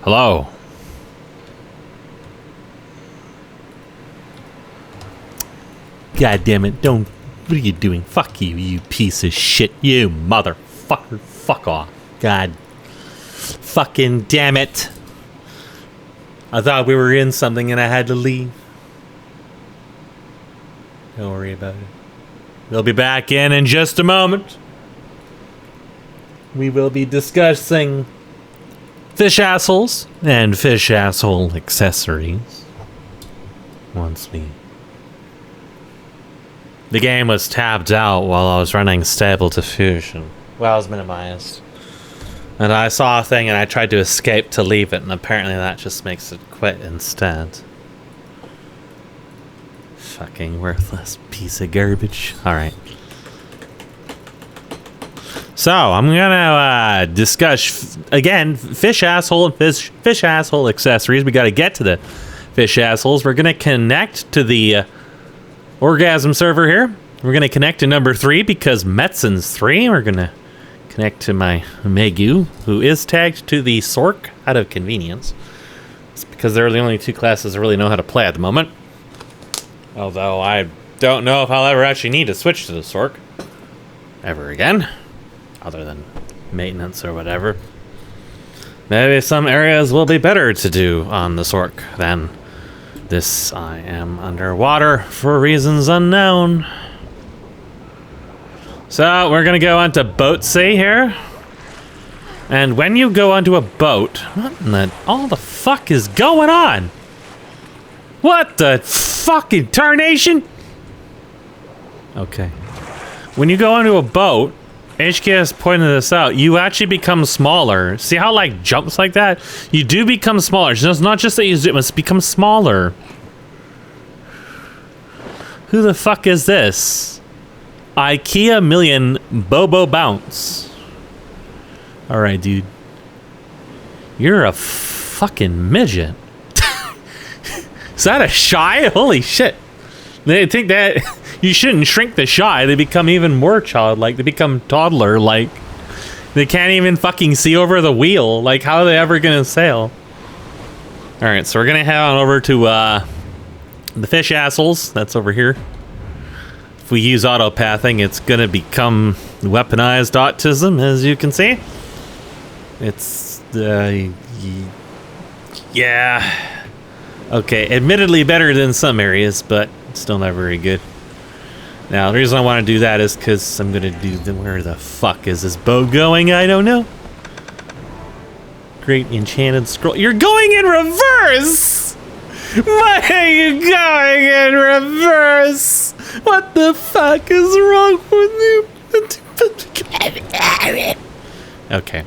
Hello. God damn it, don't... What are you doing? Fuck you, you piece of shit. You motherfucker. Fuck off. God. Fucking damn it. I thought we were in something and I had to leave. Don't worry about it. We'll be back in just a moment. We will be discussing fish assholes and fish asshole accessories. The game was tabbed out while I was running Stable Diffusion. Well, I was minimized. And I saw a thing and I tried to escape to leave it, and apparently that just makes it quit instead. Fucking worthless piece of garbage. Alright. So, I'm gonna discuss, again, fish asshole and fish asshole accessories. We gotta get to the fish assholes. We're gonna connect to the orgasm server here. We're gonna connect to number 3 because Metzen's 3. We're gonna connect to my Megu, who is tagged to the Sork out of convenience. It's because they're the only 2 classes I really know how to play at the moment. Although I don't know if I'll ever actually need to switch to the Sork ever again. Other than maintenance or whatever. Maybe some areas will be better to do on the Sork than this. I am underwater for reasons unknown. So we're gonna go onto Boatsy here. And when you go onto a boat, what in the all the fuck is going on? What the fucking tarnation? Okay. When you go onto a boat, HKS pointed this out, you actually become smaller. See how like jumps like that? You do become smaller. So it's not just that you must become smaller. Who the fuck is this? IKEA Million Bobo Bounce. Alright, dude. You're a fucking midget. Is that a shy? Holy shit. They think that you shouldn't shrink the shy. They become even more childlike. They become toddler-like. They can't even fucking see over the wheel. Like, how are they ever gonna sail? Alright, so we're gonna head on over to the fish assholes. That's over here. If we use autopathing, it's gonna become weaponized autism, as you can see. It's yeah. Okay, admittedly better than some areas, but still not very good. Now, the reason I want to do that is because I'm gonna do the... Where the fuck is this boat going? I don't know. Great enchanted scroll. You're going in reverse! Why are you going in reverse? What the fuck is wrong with you? Okay.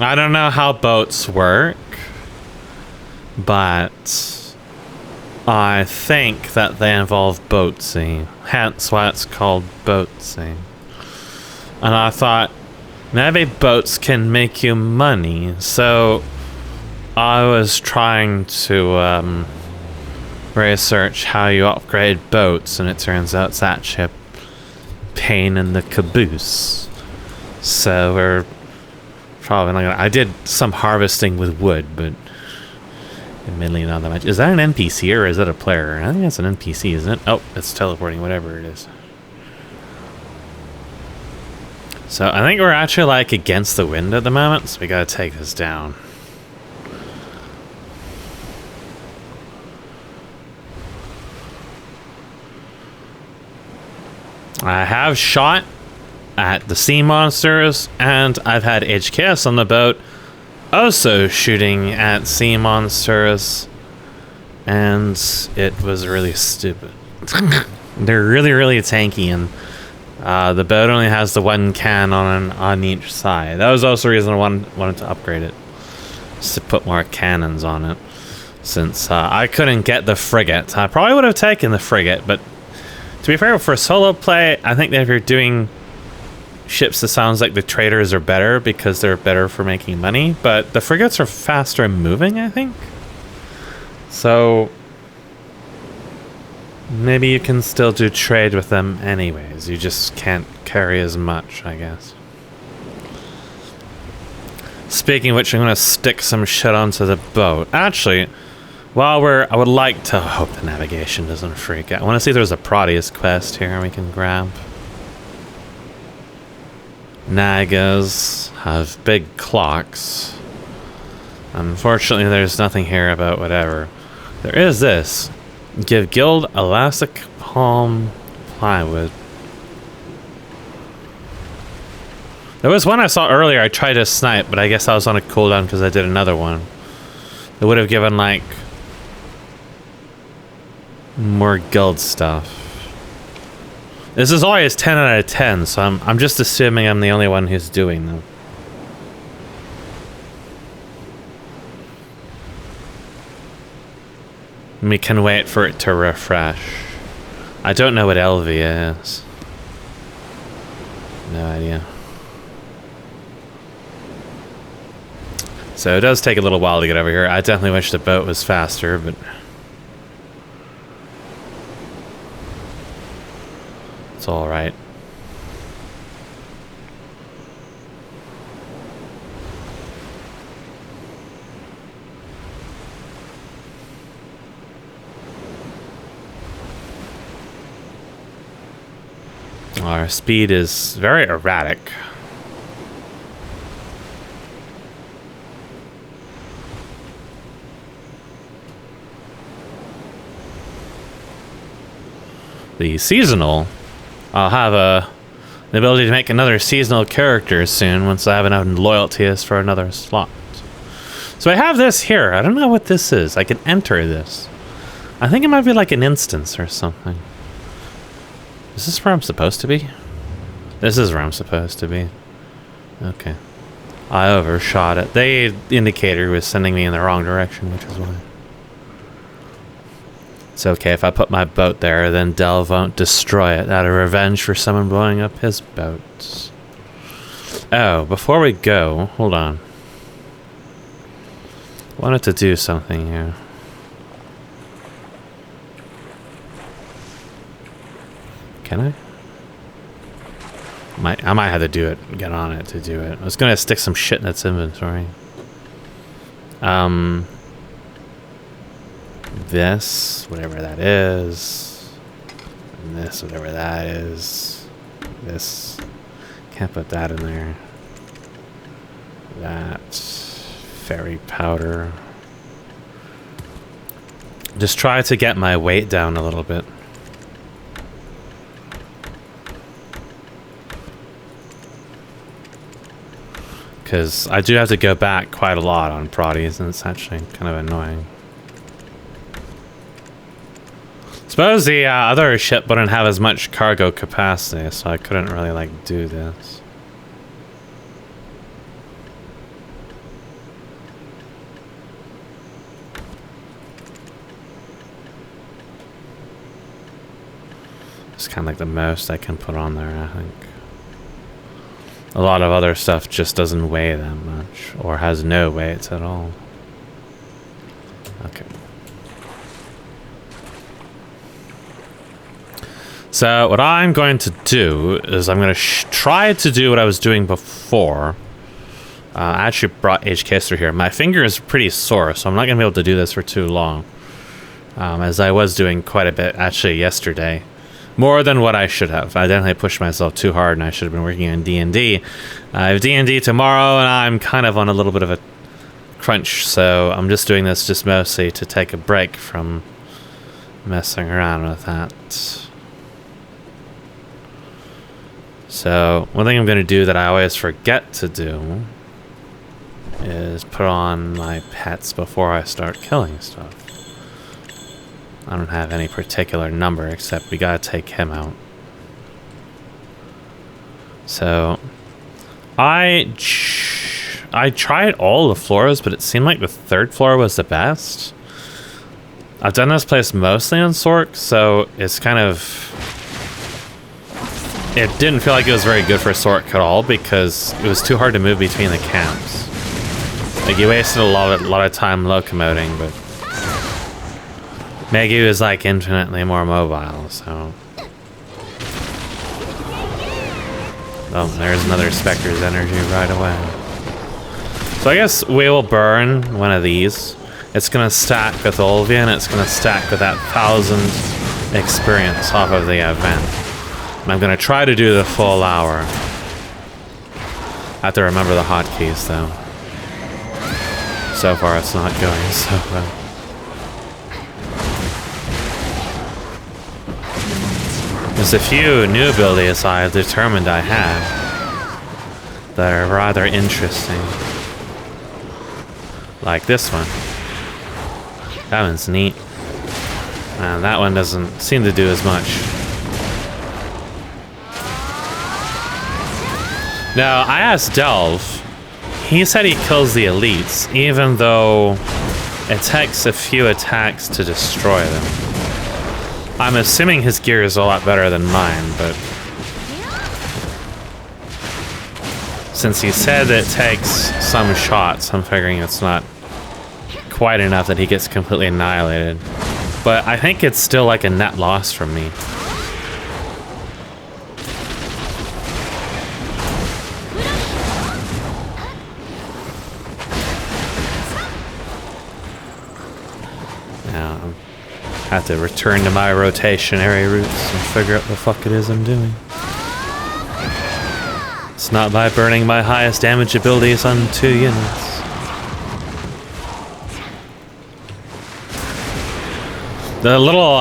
I don't know how boats work, but I think that they involve boatsy, hence why it's called boatsy. And I thought, maybe boats can make you money, so I was trying to research how you upgrade boats, and it turns out it's actually a pain in the caboose. So we're probably not gonna... I did some harvesting with wood, but admittedly not that much. Is that an NPC or is that a player? I think that's an NPC, isn't it? Oh, it's teleporting, whatever it is. So I think we're actually like against the wind at the moment, so we gotta take this down. I have shot at the sea monsters, and I've had HKS on the boat also shooting at sea monsters, and it was really stupid. They're really, really tanky, and the boat only has the 1 cannon on each side. That was also the reason I wanted to upgrade it, just to put more cannons on it, since I couldn't get the frigate. I probably would have taken the frigate, but to be fair, for solo play, I think that if you're doing ships, it sounds like the traders are better because they're better for making money, but the frigates are faster moving, I think. So maybe you can still do trade with them anyways. You just can't carry as much, I guess. Speaking of which, I'm gonna stick some shit onto the boat. Actually, I would like to hope the navigation doesn't freak out. I want to see if there's a Proteus quest here we can grab. Nagas have big clocks. Unfortunately, there's nothing here about whatever. There is this. Give guild elastic palm plywood. There was one I saw earlier I tried to snipe, but I guess I was on a cooldown because I did another one. It would have given, like, more guild stuff. This is always 10 out of 10, so I'm just assuming I'm the only one who's doing them. We can wait for it to refresh. I don't know what LV is. No idea. So it does take a little while to get over here. I definitely wish the boat was faster, but it's all right. Our speed is very erratic. The seasonal, I'll have the ability to make another seasonal character soon once I have enough loyalties for another slot. So I have this here. I don't know what this is. I can enter this. I think it might be like an instance or something. Is this where I'm supposed to be? This is where I'm supposed to be. Okay. I overshot it. The indicator was sending me in the wrong direction, which is why. It's okay if I put my boat there, then Del won't destroy it out of revenge for someone blowing up his boats. Oh, before we go, hold on. I wanted to do something here. Can I? I might have to do it, get on it to do it. I was gonna stick some shit in its inventory. This, whatever that is. And this, whatever that is. This. Can't put that in there. That. Fairy powder. Just try to get my weight down a little bit. Because I do have to go back quite a lot on Proteus, and it's actually kind of annoying. Suppose the other ship wouldn't have as much cargo capacity, so I couldn't really, like, do this. It's kind of like the most I can put on there, I think. A lot of other stuff just doesn't weigh that much, or has no weights at all. Okay. So what I'm going to do is I'm going to try to do what I was doing before. I actually brought HKs through here. My finger is pretty sore, so I'm not going to be able to do this for too long. As I was doing quite a bit actually yesterday. More than what I should have. I definitely pushed myself too hard, and I should have been working on D&D. I have D&D tomorrow, and I'm kind of on a little bit of a crunch, so I'm just doing this just mostly to take a break from messing around with that. So, one thing I'm going to do that I always forget to do is put on my pets before I start killing stuff. I don't have any particular number, except we gotta take him out. So, I tried all the floors, but it seemed like the third floor was the best. I've done this place mostly on Sork, so it's kind of... It didn't feel like it was very good for Sork at all, because it was too hard to move between the camps. Like, you wasted a lot of time locomoting, but... Maggie was like infinitely more mobile, so... Oh, there's another Spectre's energy right away. So I guess we will burn one of these. It's gonna stack with all of you, and it's gonna stack with that 1,000 experience off of the event. And I'm gonna try to do the full hour. I have to remember the hotkeys though. So far it's not going so well. There's a few new abilities I've determined I have that are rather interesting. Like this one. That one's neat. And that one doesn't seem to do as much. Now, I asked Delve. He said he kills the elites, even though it takes a few attacks to destroy them. I'm assuming his gear is a lot better than mine, but since he said it takes some shots, I'm figuring it's not quite enough that he gets completely annihilated. But I think it's still like a net loss from me. Now, I have to return to my rotationary routes and figure out what the fuck it is I'm doing. It's not by burning my highest damage abilities on 2 units. The little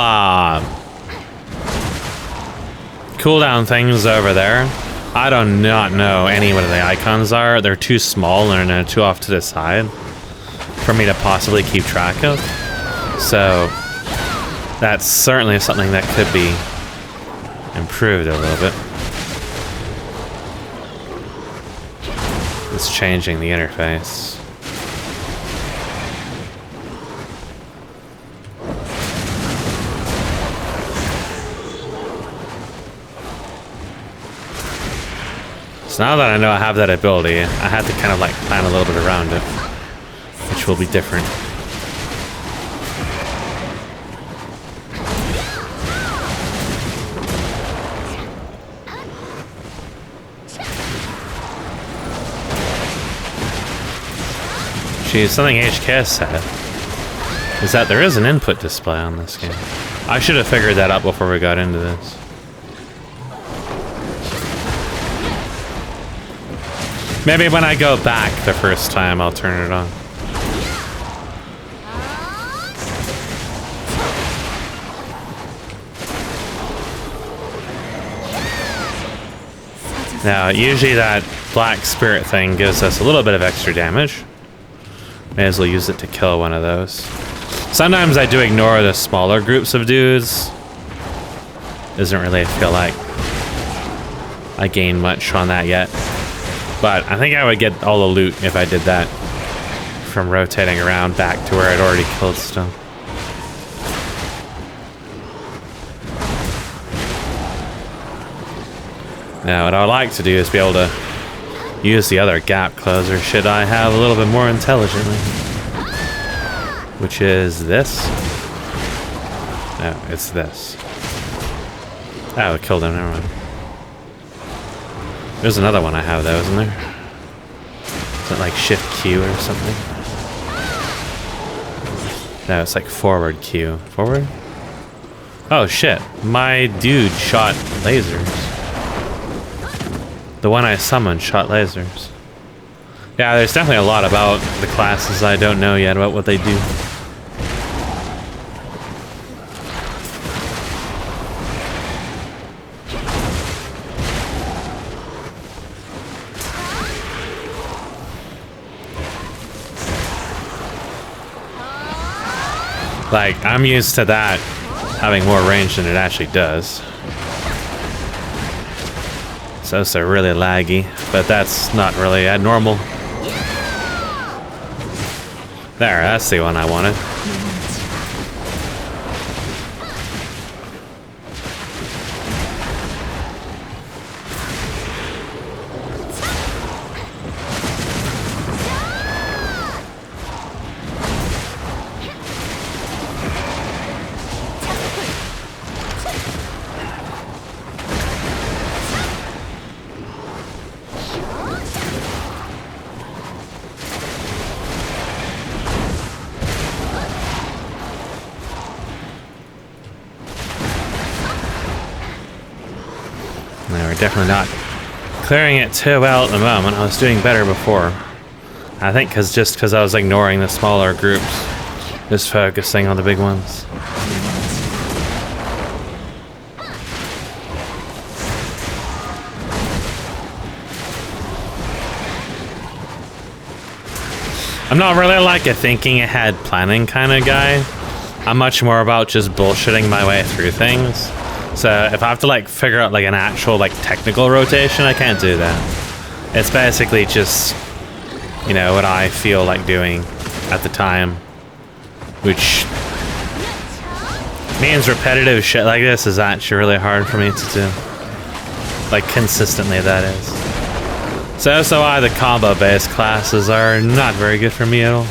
cooldown things over there, I do not know any what the icons are. They're too small and they're too off to the side for me to possibly keep track of. So that's certainly something that could be improved a little bit. It's changing the interface. So now that I know I have that ability, I have to kind of like plan a little bit around it, which will be different. Geez, something HKS said is that there is an input display on this game. I should have figured that out before we got into this. Maybe when I go back the first time, I'll turn it on. Now, usually that black spirit thing gives us a little bit of extra damage. May as well use it to kill one of those. Sometimes I do ignore the smaller groups of dudes. Doesn't really feel like I gained much on that yet. But I think I would get all the loot if I did that from rotating around back to where I'd already killed stuff. Now, what I would like to do is be able to use the other gap closer should I have a little bit more intelligently. Which is this. No, it's this. Oh, it killed him, never mind. There's another one I have though, isn't there? Is it like Shift Q or something? No, it's like forward Q. Forward? Oh shit, my dude shot lasers. The one I summoned shot lasers. Yeah, there's definitely a lot about the classes I don't know yet about what they do. Like, I'm used to that having more range than it actually does. So it's really laggy, but that's not really abnormal. There, that's the one I wanted. definitely not clearing it too well at the moment. I was doing better before. I think because I was ignoring the smaller groups, just focusing on the big ones. I'm not really like a thinking ahead planning kind of guy. I'm much more about just bullshitting my way through things. So if I have to like figure out like an actual like technical rotation, I can't do that. It's basically just, you know, what I feel like doing at the time, which means repetitive shit like this is actually really hard for me to do. Like consistently, that is. So why the combo-based classes are not very good for me at all.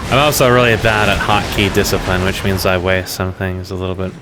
I'm also really bad at hotkey discipline, which means I waste some things a little bit.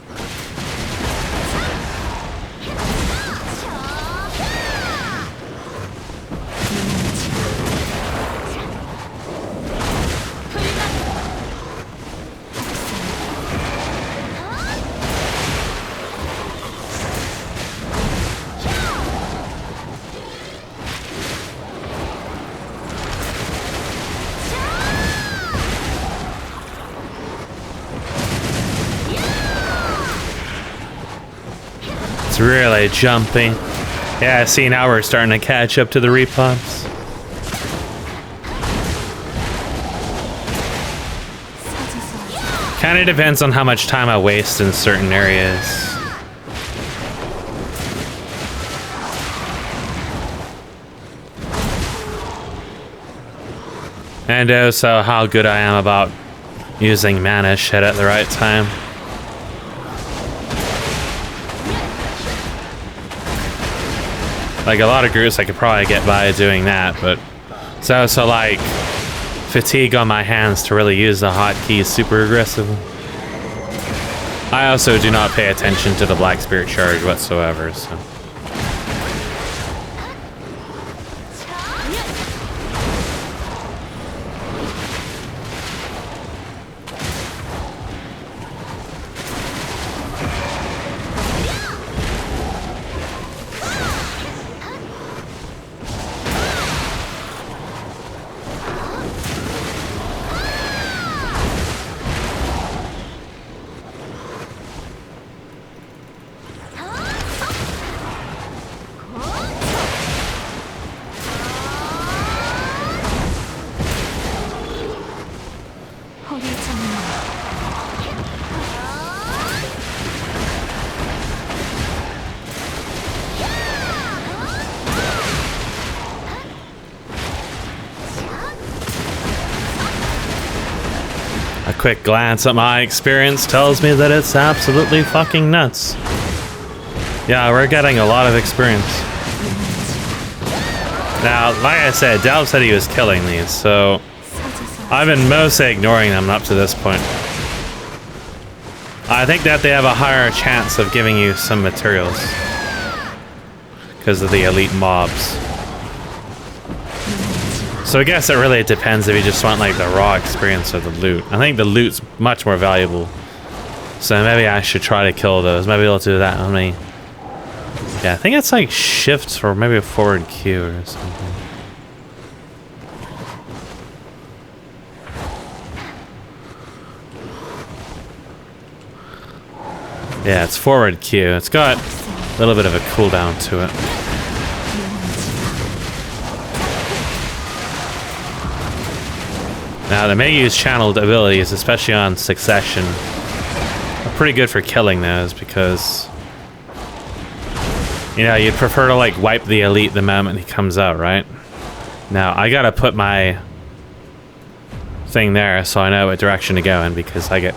It's really jumpy. Yeah, see, now we're starting to catch up to the repops. Kind of depends on how much time I waste in certain areas. And also how good I am about using mana shit at the right time. Like a lot of groups I could probably get by doing that, but so like fatigue on my hands to really use the hotkeys super aggressively. I also do not pay attention to the Black Spirit charge whatsoever, so. A quick glance at my experience tells me that it's absolutely fucking nuts. Yeah, we're getting a lot of experience. Now, like I said, Delv said he was killing these, so I've been mostly ignoring them up to this point. I think that they have a higher chance of giving you some materials because of the elite mobs. So I guess it really depends if you just want like the raw experience or the loot. I think the loot's much more valuable. So maybe I should try to kill those. Maybe I'll do that on me. Yeah, I think it's like shift or maybe a forward Q or something. Yeah, it's forward Q. It's got a little bit of a cooldown to it. Now, they may use channeled abilities, especially on Succession. They're pretty good for killing those because, you know, you'd prefer to like wipe the elite the moment he comes out, right? Now, I gotta put my thing there so I know what direction to go in because I get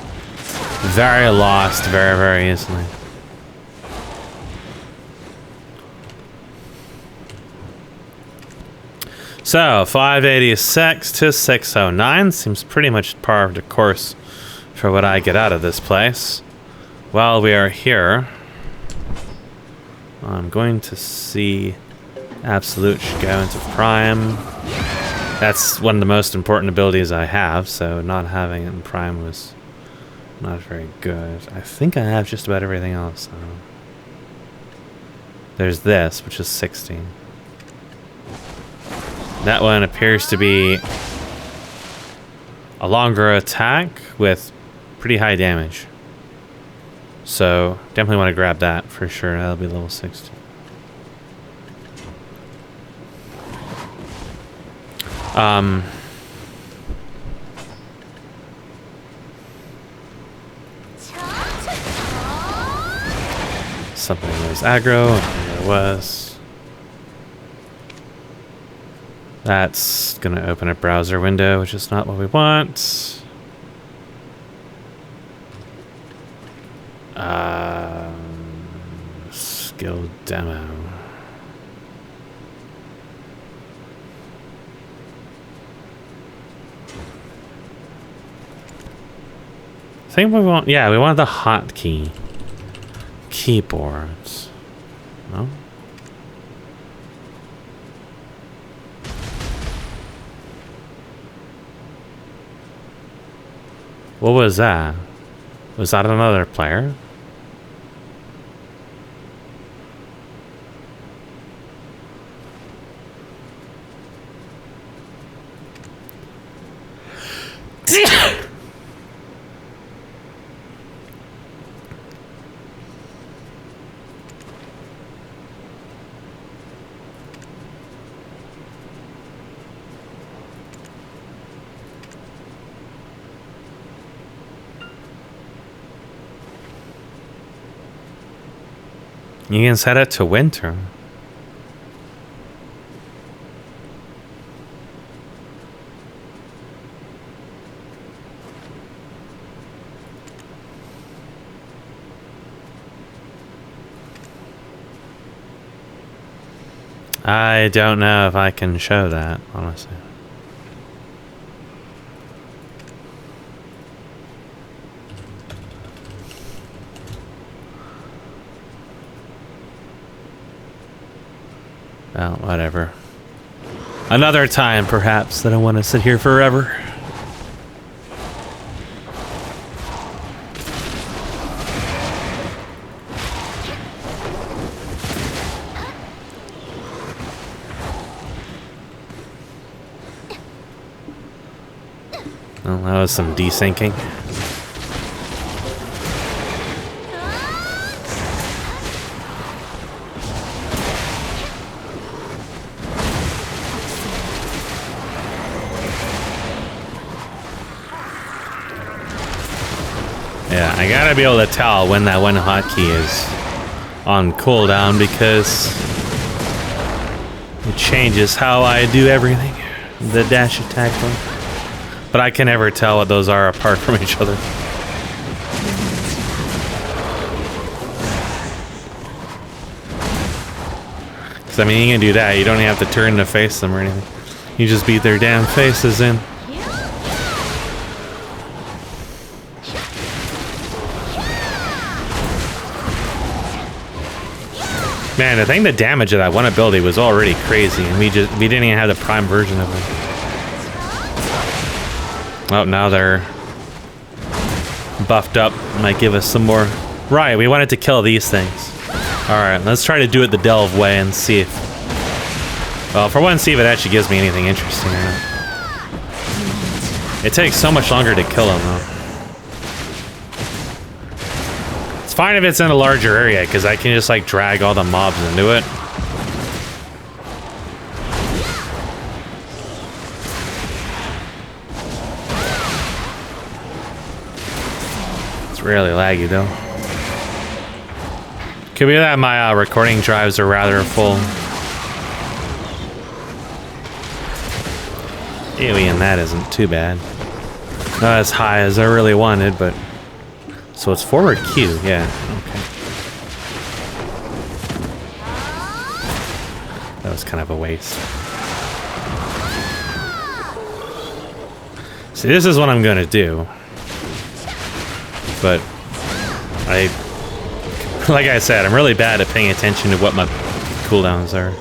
very lost very, very easily. So, 586 to 609 seems pretty much par of the course for what I get out of this place. While we are here, I'm going to see Absolute should go into Prime. That's one of the most important abilities I have, so not having it in Prime was Not very good. I think I have just about everything else. There's this, which is 60. That one appears to be a longer attack with pretty high damage. So definitely want to grab that for sure. That'll be level 60. Something was aggro. There it was. That's gonna open a browser window, which is not what we want. Skill demo. I think we want, yeah, we want the hotkey. Keyboards. No? What was that? Was that another player? You can set it to winter. I don't know if I can show that, honestly. Well, whatever. Another time, perhaps, that I want to sit here forever. Well, that was some desyncing. Yeah, I gotta be able to tell when that one hotkey is on cooldown because it changes how I do everything. The dash attack one. But I can never tell what those are apart from each other. Because, I mean, you can do that. You don't even have to turn to face them or anything. You just beat their damn faces in. Man, I think the damage of that one ability was already crazy, and we didn't even have the prime version of it. Oh, now they're buffed up. Might give us some more. Right, we wanted to kill these things. Alright, let's try to do it the Delve way and see if... Well, for one, see if it actually gives me anything interesting or not. It takes so much longer to kill them, though. It's fine if it's in a larger area, because I can just, like, drag all the mobs into it. It's really laggy, though. Could be that my recording drives are rather full. Alien, that isn't too bad. Not as high as I really wanted, but... So it's forward Q, yeah. Okay. That was kind of a waste. See, this is what I'm gonna do. But... Like I said, I'm really bad at paying attention to what my cooldowns are.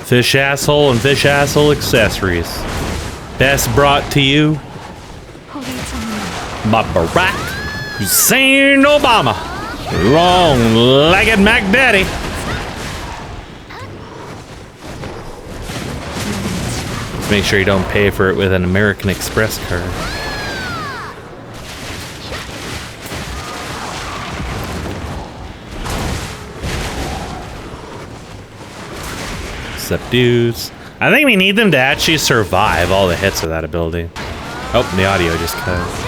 Fish asshole and fish asshole accessories. Best brought to you by Barack Hussein Obama. Long-legged Mac Daddy. Let's make sure you don't pay for it with an American Express card. Subdues. I think we need them to actually survive all the hits of that ability. Oh, the audio just cut out.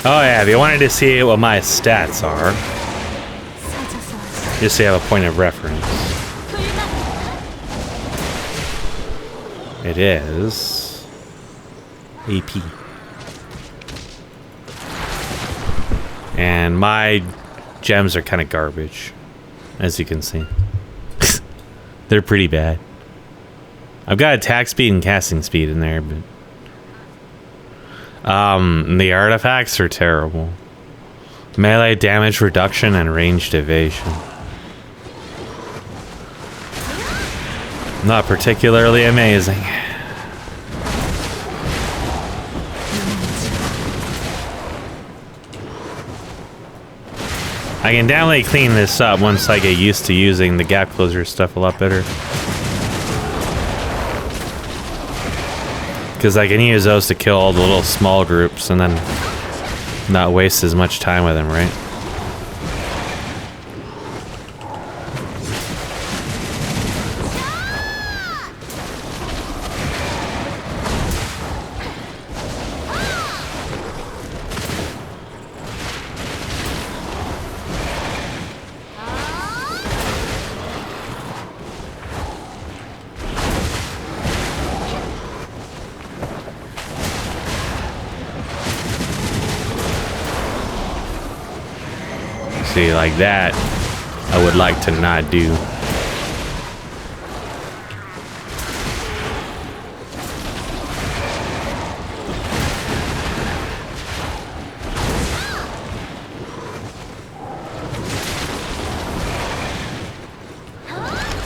Oh yeah, if you wanted to see what my stats are, just so you have a point of reference. It is AP. And my gems are kind of garbage, as you can see. They're pretty bad. I've got attack speed and casting speed in there, but the artifacts are terrible. Melee damage reduction and ranged evasion. Not particularly amazing. I can definitely clean this up once I get used to using the gap closer stuff a lot better. Because I can use those to kill all the little small groups and then not waste as much time with them, right? See, like that, I would like to not do.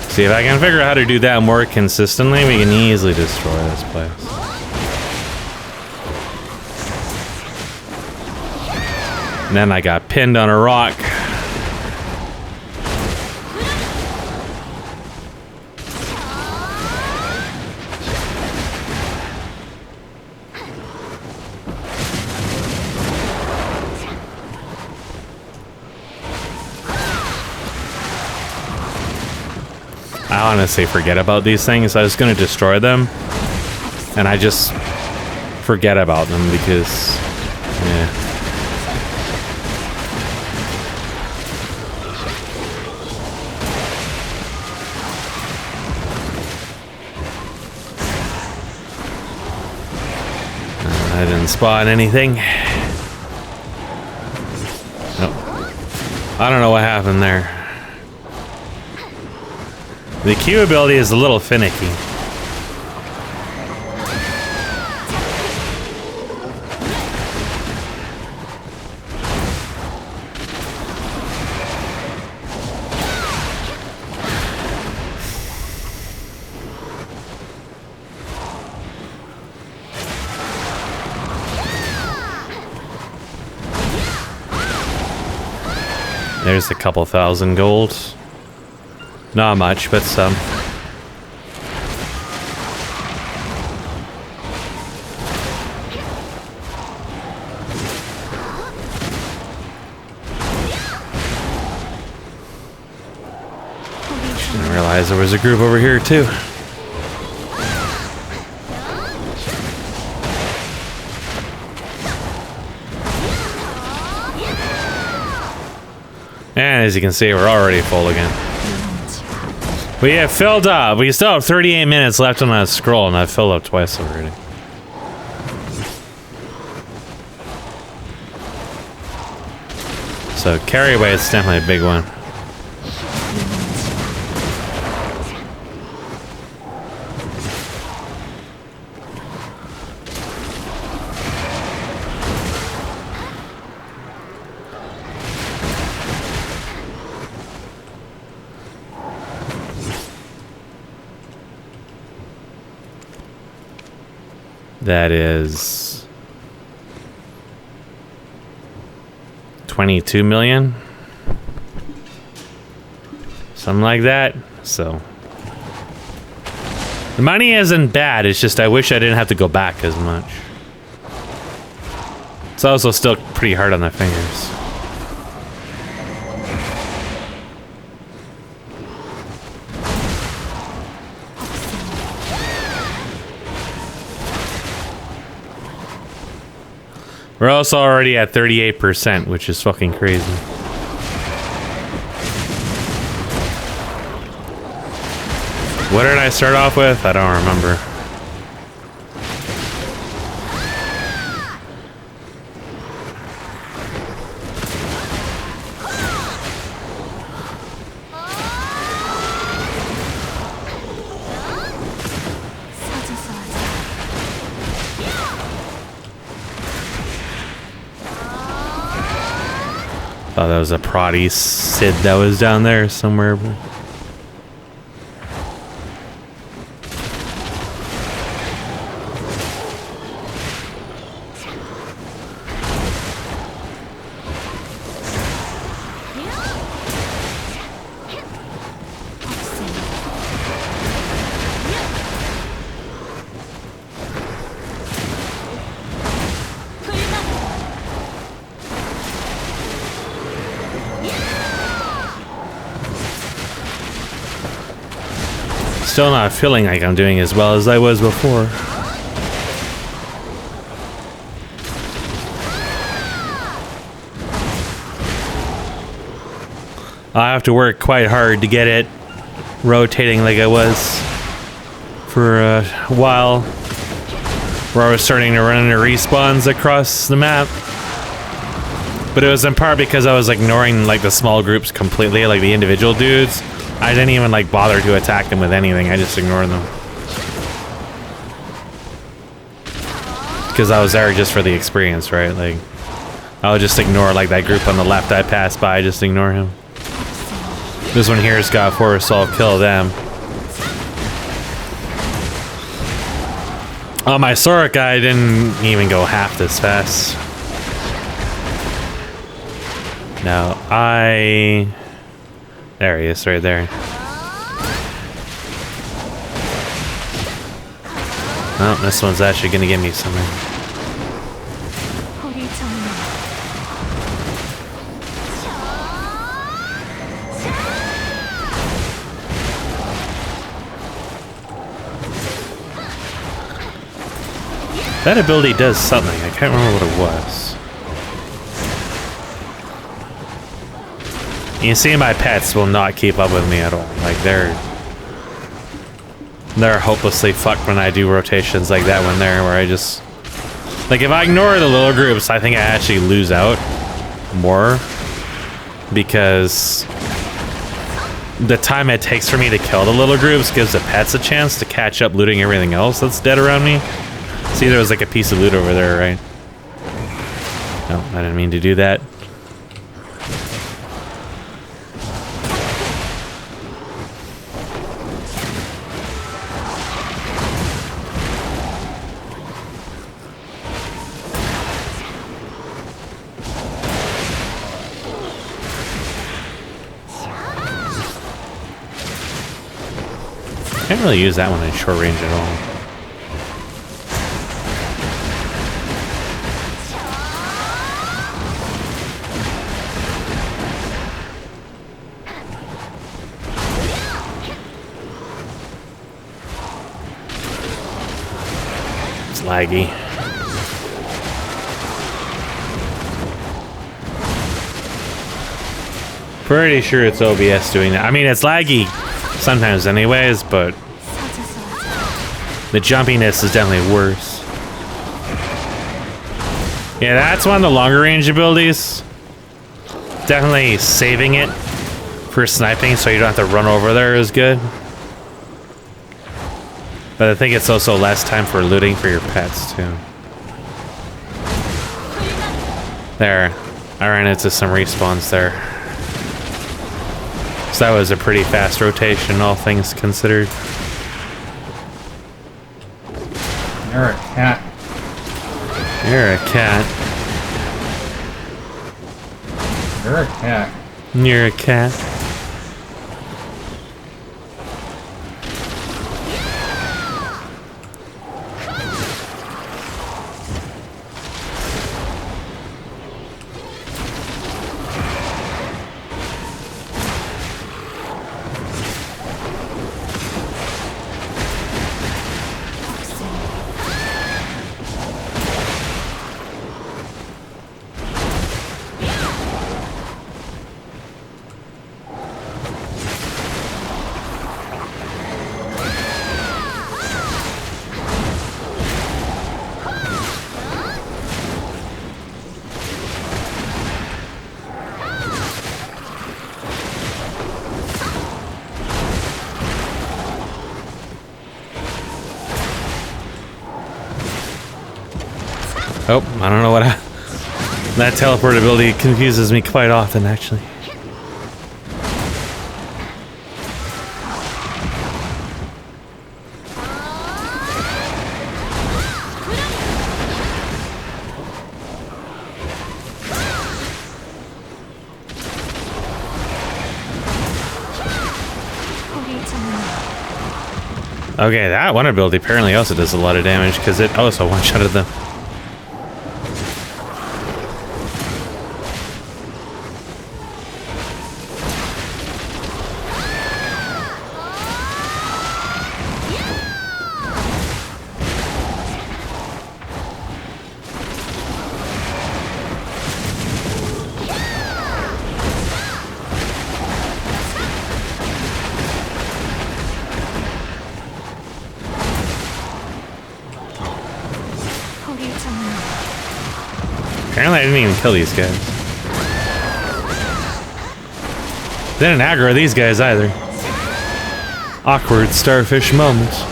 See, if I can figure out how to do that more consistently, we can easily destroy this place. And then I got pinned on a rock. I honestly forget about these things. I was going to destroy them, and I just forget about them because, yeah. I didn't spawn anything. Nope. I don't know what happened there. The Q ability is a little finicky. There's a couple thousand gold. Not much, but some. Didn't realize there was a group over here too. And as you can see, we're already full again. We have filled up. We still have 38 minutes left on that scroll, and I've filled up twice already. So carry weight is definitely a big one. That is 22 million. Something like that. So the money isn't bad. It's just I wish I didn't have to go back as much. It's also still pretty hard on the fingers. We're also already at 38%, which is fucking crazy. What did I start off with? I don't remember. Oh, that was a proddy Sid that was down there somewhere. Still not feeling like I'm doing as well as I was before. I have to work quite hard to get it rotating like I was for a while, where I was starting to run into respawns across the map. But it was in part because I was ignoring like the small groups completely, like the individual dudes. I didn't even like bother to attack them with anything. I just ignored them. Because I was there just for the experience, right? Like, I would just ignore like that group on the left I passed by, just ignore him. This one here's got 4 assault, kill them. Oh, my Sora guy didn't even go half this fast. Now, there he is, right there. Oh, this one's actually gonna give me something. That ability does something. I can't remember what it was. You see, my pets will not keep up with me at all. Like, they're hopelessly fucked when I do rotations like that one there, where I just... Like, if I ignore the little groups, I think I actually lose out more. Because the time it takes for me to kill the little groups gives the pets a chance to catch up looting everything else that's dead around me. See, there was like a piece of loot over there, right? No, I didn't mean to do that. Can't really use that one in short range at all. It's laggy. Pretty sure it's OBS doing that. I mean, it's laggy Sometimes anyways, but the jumpiness is definitely worse. Yeah, that's one of the longer range abilities. Definitely saving it for sniping so you don't have to run over there is good. But I think it's also less time for looting for your pets too. There, I ran into some respawns there. So that was a pretty fast rotation, all things considered. You're a cat. You're a cat. You're a cat. You're a cat. Oh, I don't know what that teleport ability confuses me quite often, actually. Okay, that one ability apparently also does a lot of damage because it also one-shotted them. Apparently I didn't even kill these guys. Didn't aggro these guys either. Awkward starfish moments.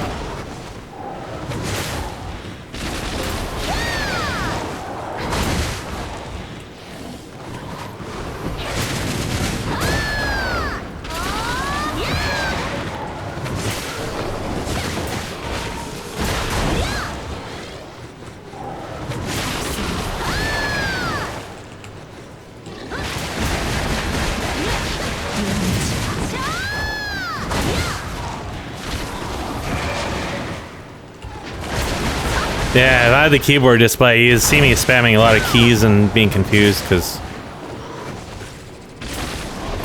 Yeah, if I had the keyboard display, you'd see me spamming a lot of keys and being confused because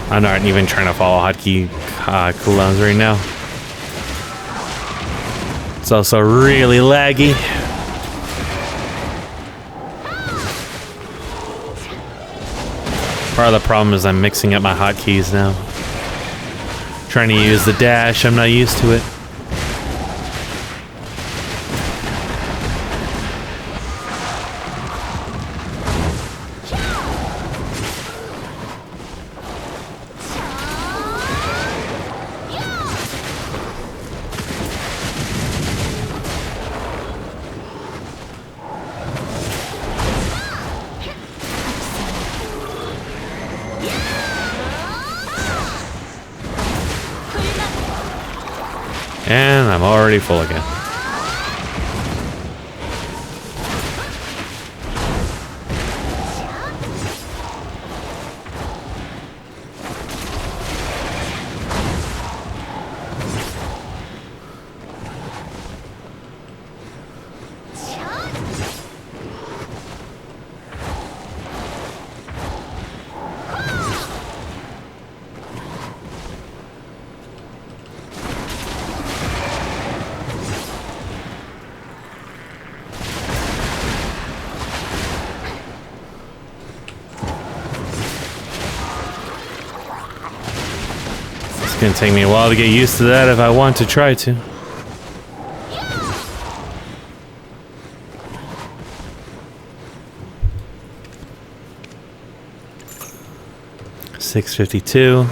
I'm not even trying to follow hotkey cooldowns right now. It's also really laggy. Part of the problem is I'm mixing up my hotkeys now. Trying to use the dash, I'm not used to it. And I'm already full again. gonna take me a while to get used to that if I want to try to. $6.52.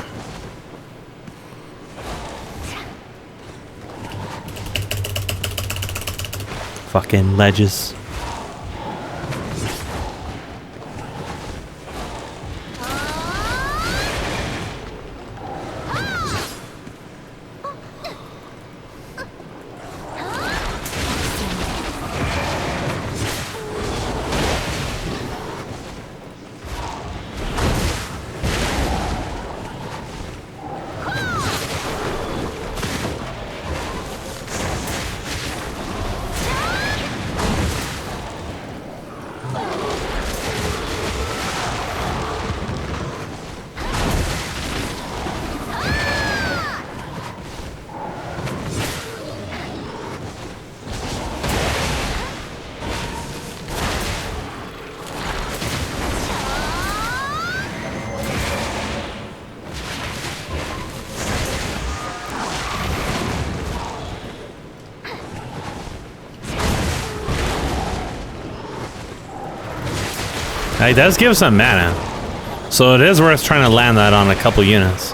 Fucking ledges. It does give some mana, so it is worth trying to land that on a couple units.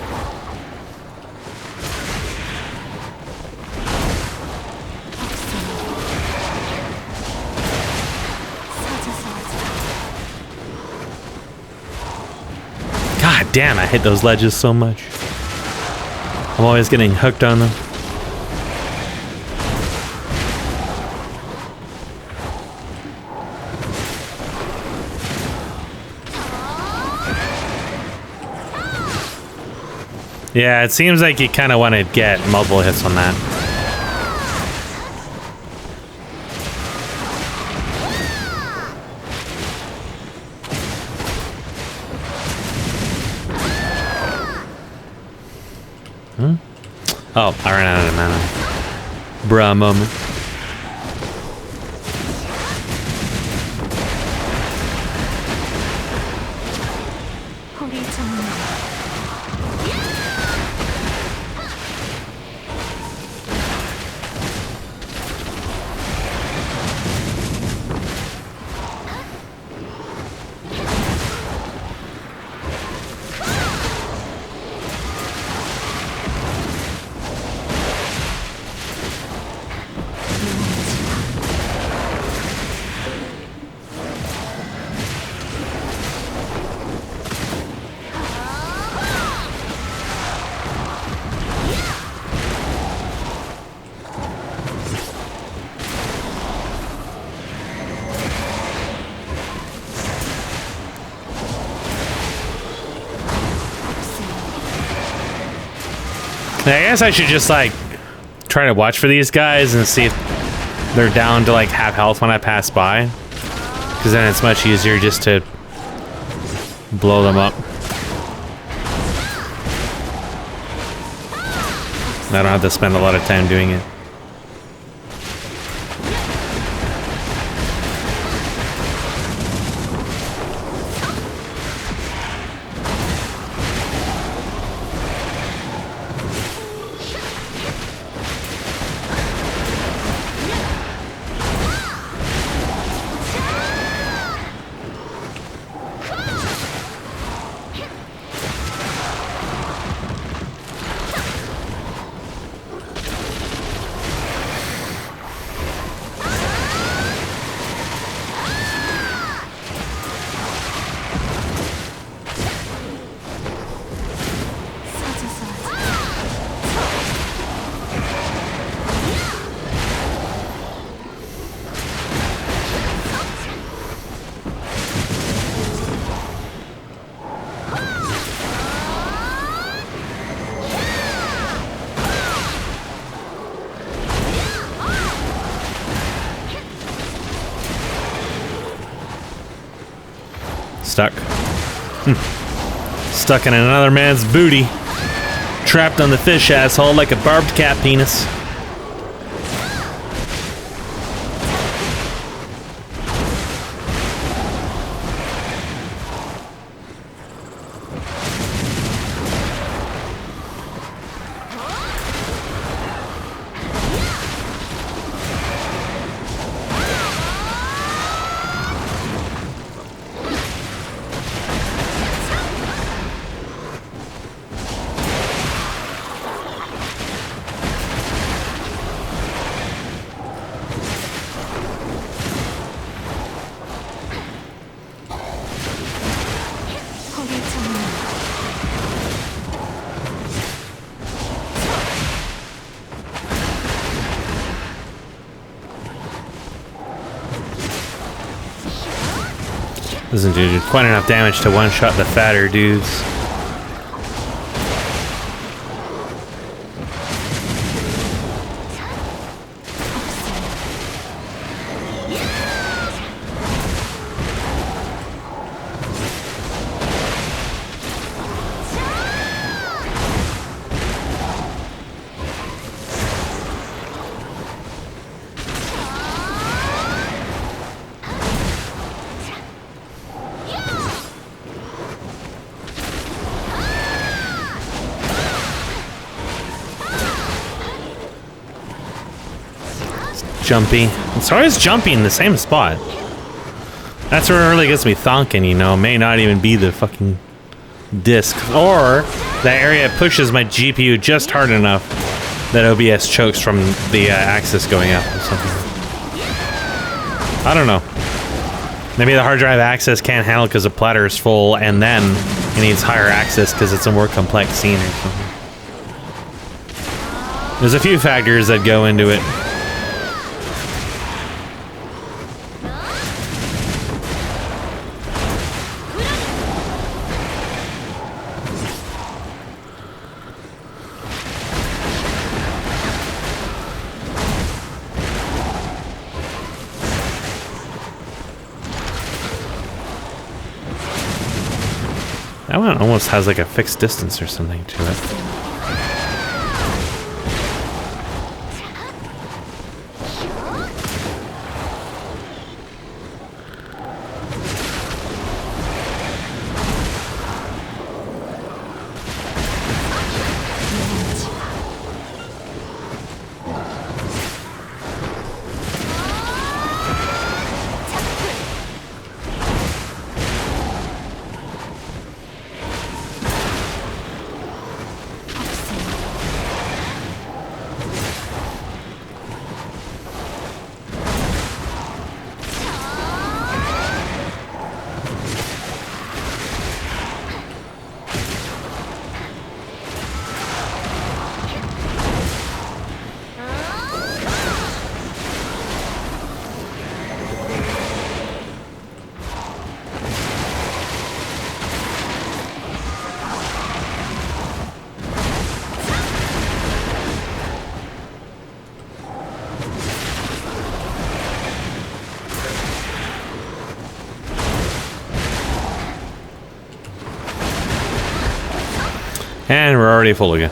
God damn, I hate those ledges so much. I'm always getting hooked on them. Yeah, it seems like you kind of want to get multiple hits on that. Oh, I ran out of mana. Bruh moment. I guess I should just like try to watch for these guys and see if they're down to like half health when I pass by, because then it's much easier just to blow them up. I don't have to spend a lot of time doing it. Stuck. Stuck in another man's booty. Trapped on the fish asshole like a barbed cat penis. Doesn't do quite enough damage to one-shot the fatter dudes. Jumpy. It's always jumpy in the same spot. That's where it really gets me thonking, you know. It may not even be the fucking disc. Or that area pushes my GPU just hard enough that OBS chokes from the axis going up or something. I don't know. Maybe the hard drive access can't handle because the platter is full, and then it needs higher access because it's a more complex scene or something. There's a few factors that go into it. That one almost has like a fixed distance or something to it. And we're already full again.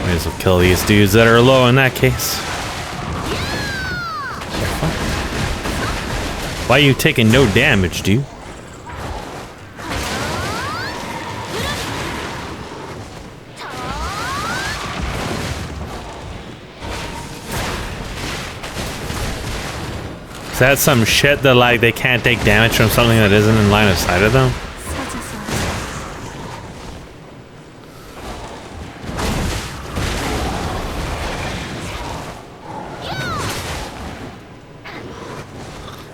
Might as well kill these dudes that are low in that case. Why are you taking no damage, dude? Is that some shit that like they can't take damage from something that isn't in line of sight of them?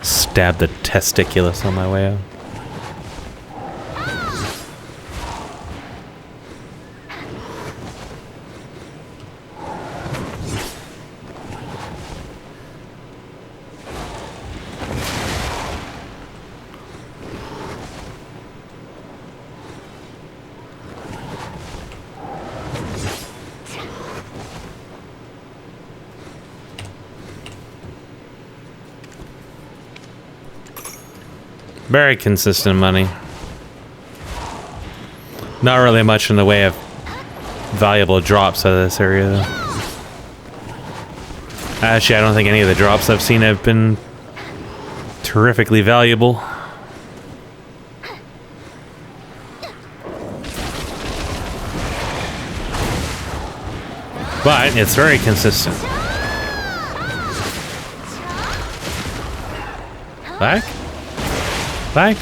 Stab the testiculus on my way out. Very consistent money. Not really much in the way of valuable drops out of this area, though. Actually, I don't think any of the drops I've seen have been terrifically valuable. But it's very consistent. Back? Back?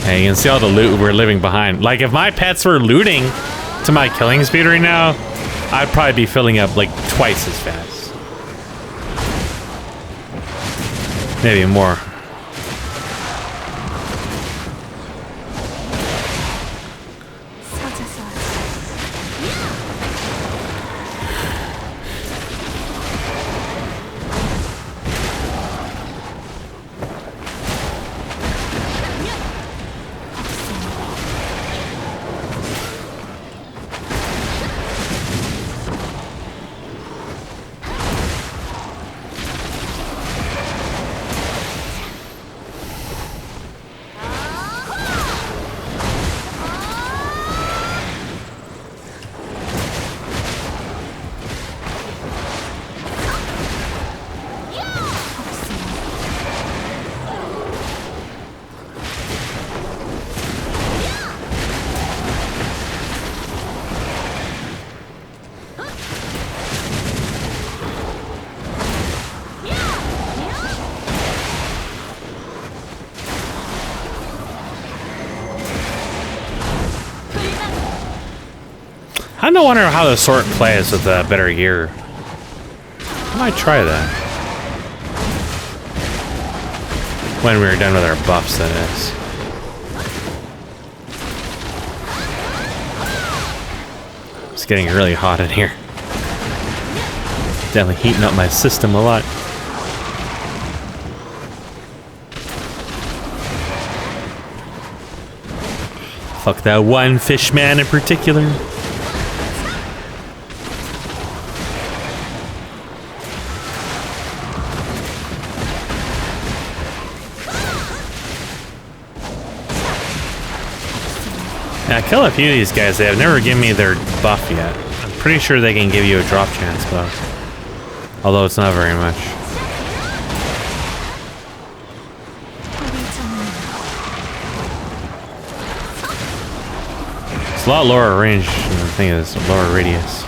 And you can see all the loot we're leaving behind. Like, if my pets were looting to my killing speed right now, I'd probably be filling up like twice as fast. Maybe more. I don't wonder how the sword plays with a better gear. I might try that. When we're done with our buffs, that is. It's getting really hot in here. Definitely heating up my system a lot. Fuck that one fish man in particular. Yeah, I kill a few of these guys. They have never given me their buff yet. I'm pretty sure they can give you a drop chance buff. Although it's not very much. It's a lot lower range than the thing is, lower radius.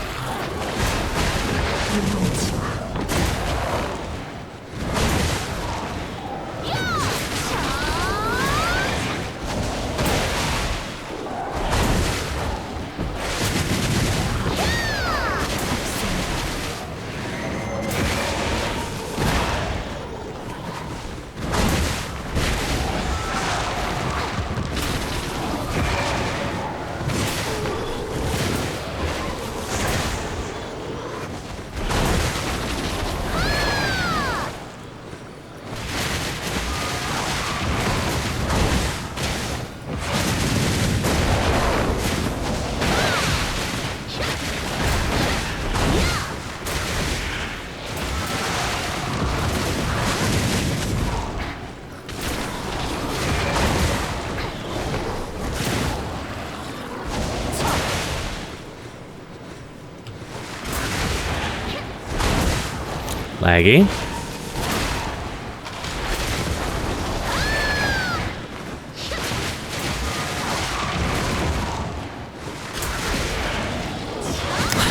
Laggy.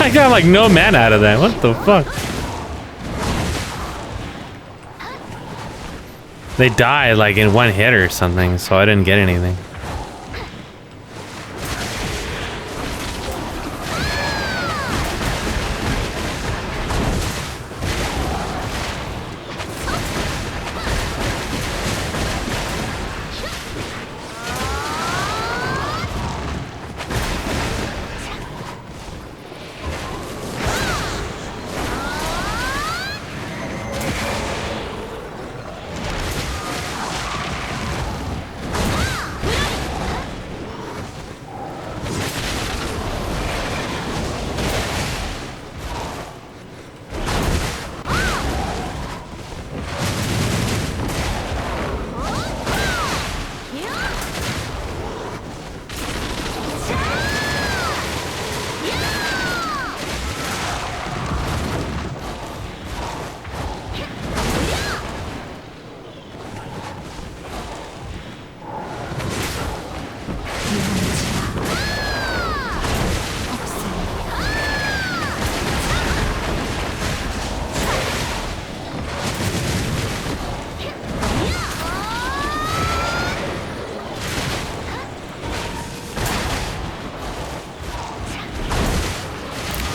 I got like no mana out of that. What the fuck? They died like in one hit or something, so I didn't get anything.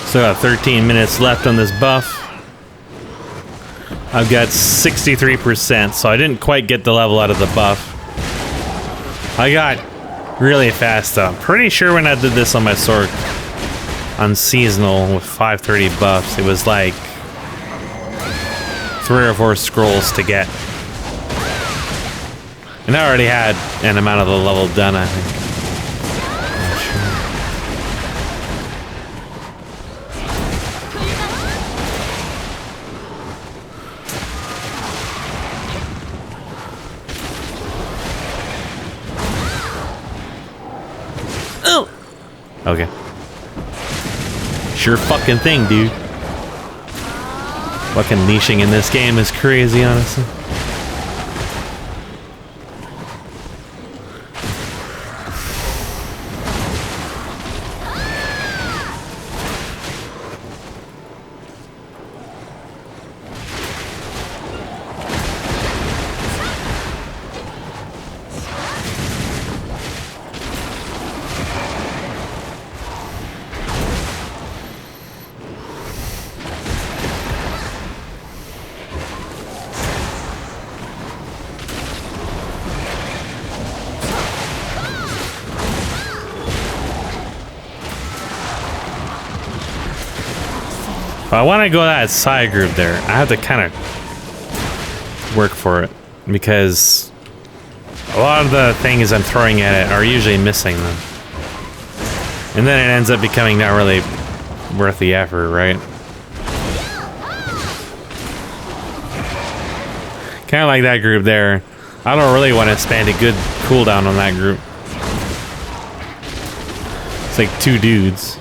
So I got 13 minutes left on this buff. I've got 63%, so I didn't quite get the level out of the buff. I got really fast though. I'm pretty sure when I did this on my sword on seasonal with 530 buffs, it was like 3 or 4 scrolls to get. And I already had an amount of the level done, I think. Okay. Sure fucking thing, dude. Fucking leashing in this game is crazy, honestly. If I want to go that side group there, I have to kind of work for it because a lot of the things I'm throwing at it are usually missing them. And then it ends up becoming not really worth the effort, right? Kind of like that group there. I don't really want to spend a good cooldown on that group. It's like 2 dudes.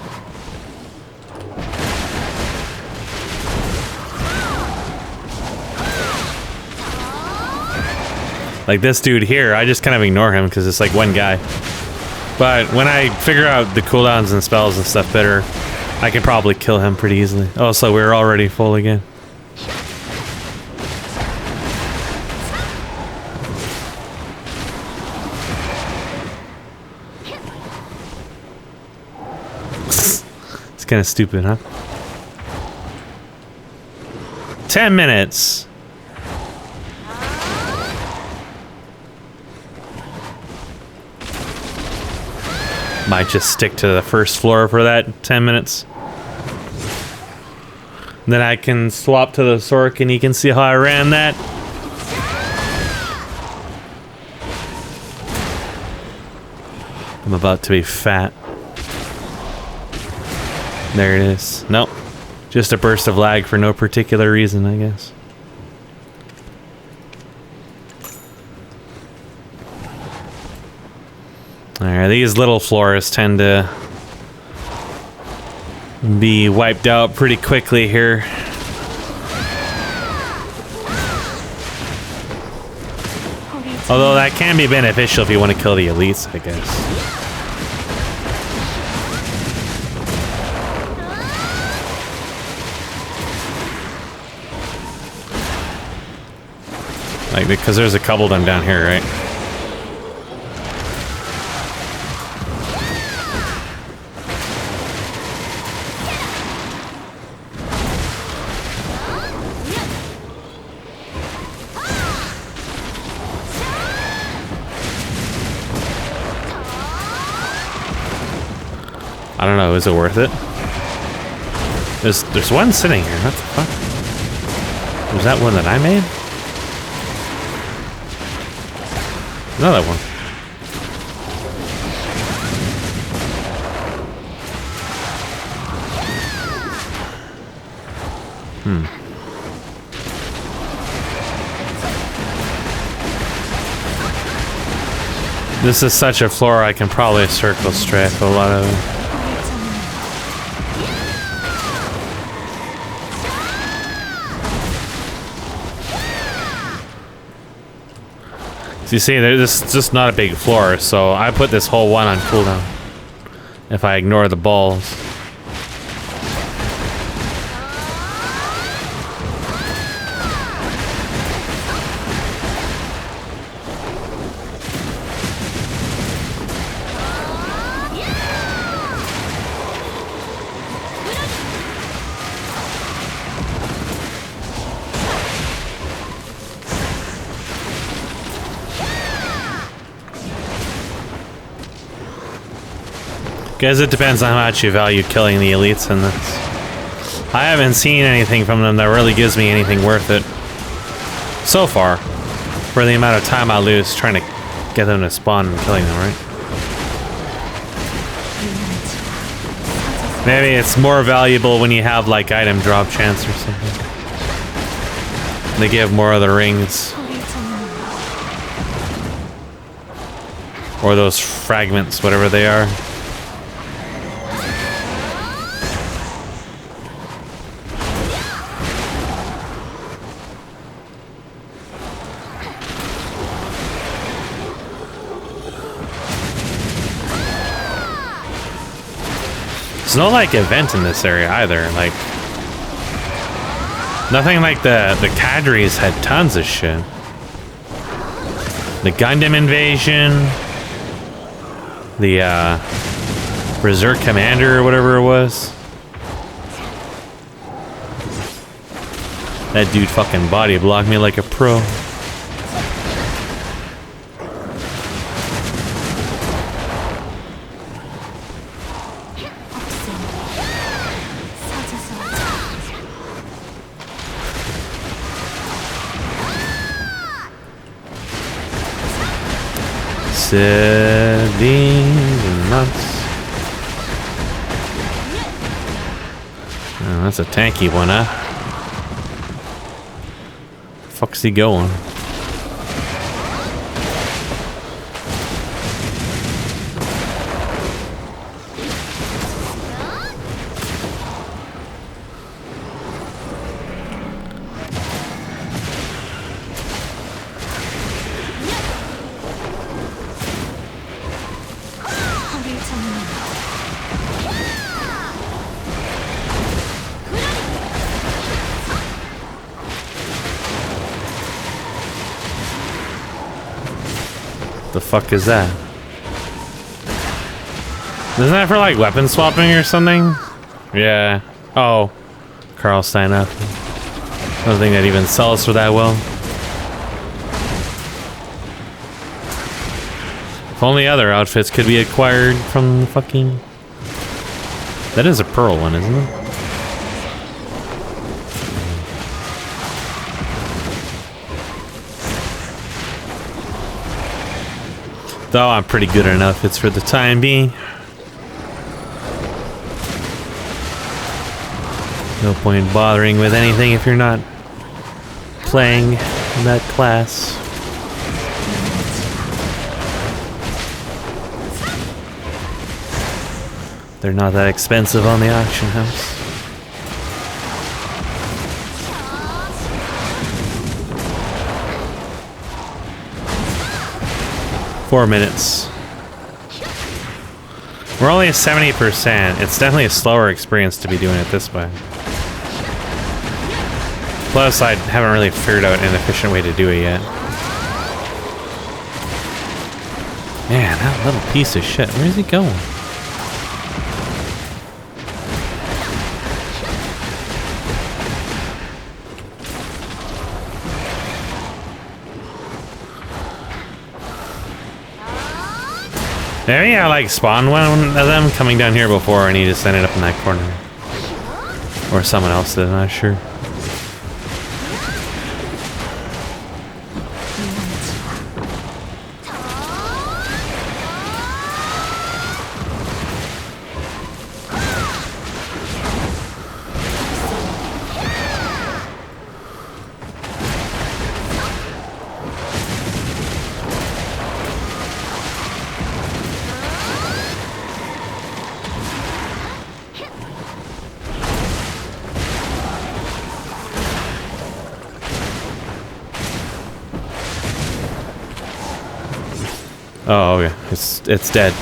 Like this dude here, I just kind of ignore him because it's like one guy. But when I figure out the cooldowns and spells and stuff better, I can probably kill him pretty easily. Oh, so we're already full again. It's kind of stupid, huh? 10 minutes. Might just stick to the first floor for that 10 minutes. Then I can swap to the Sork and you can see how I ran that. I'm about to be fat. There it is. Nope. Just a burst of lag for no particular reason, I guess. Alright, these little floors tend to be wiped out pretty quickly here. Although that can be beneficial if you want to kill the elites, I guess. Like, because there's a couple of them down here, right? I don't know, is it worth it? There's one sitting here, what the fuck? Was that one that I made? Another one. This is such a floor I can probably circle strafe a lot of it. So you see, this is just not a big floor, so I put this whole one on cooldown. If I ignore the balls. Guess it depends on how much you value killing the elites in this. I haven't seen anything from them that really gives me anything worth it. So far. For the amount of time I lose trying to get them to spawn and killing them, right? Maybe it's more valuable when you have like item drop chance or something. They give more of the rings. Or those fragments, whatever they are. There's no like event in this area either. Like nothing like the cadres had tons of shit. The Gundam invasion, the Berserk Commander or whatever it was. That dude fucking body blocked me like a pro. Sitting nuts. Oh, that's a tanky one, huh? Fuck's he going? The fuck is that? Isn't that for like weapon swapping or something? Yeah. Oh. Carl sign up. I don't think that even sells for that well. If only other outfits could be acquired from the fucking... That is a pearl one, isn't it? Though I'm pretty good at outfits for the time being. No point bothering with anything if you're not playing in that class. They're not that expensive on the auction house. Four minutes. We're only at 70%. It's definitely a slower experience to be doing it this way. Plus, I haven't really figured out an efficient way to do it yet. Man, that little piece of shit. Where's he going? Maybe I like spawned one of them coming down here before and he just ended up in that corner. Or someone else did, I'm not sure. Oh, okay. It's dead.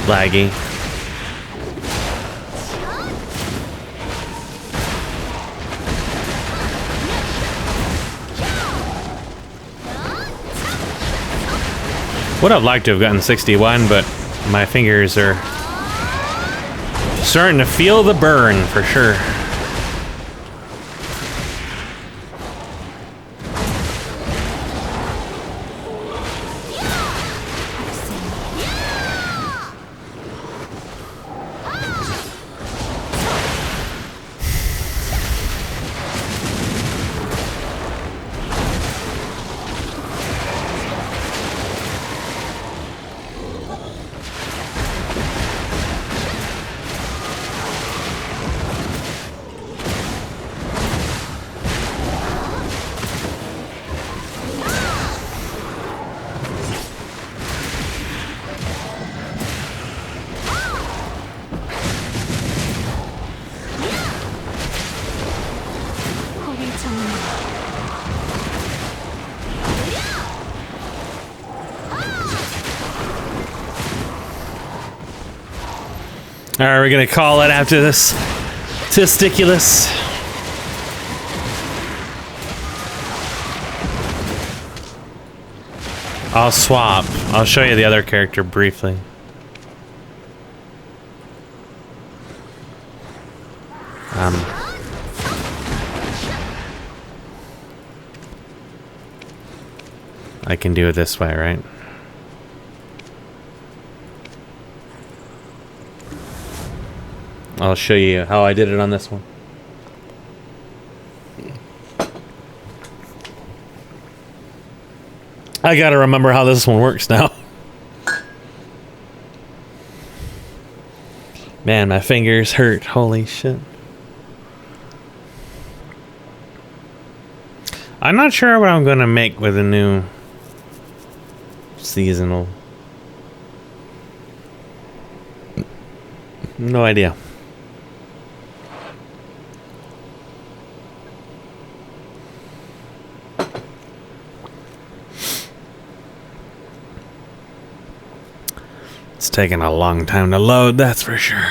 Laggy. Would have liked to have gotten 61, but my fingers are starting to feel the burn for sure. Alright, we're gonna call it after this. Testiculous. I'll swap. I'll show you the other character briefly. I can do it this way, right? I'll show you how I did it on this one. I gotta remember how this one works now. Man, my fingers hurt. Holy shit. I'm not sure what I'm gonna make with a new seasonal. No idea. It's taking a long time to load, that's for sure.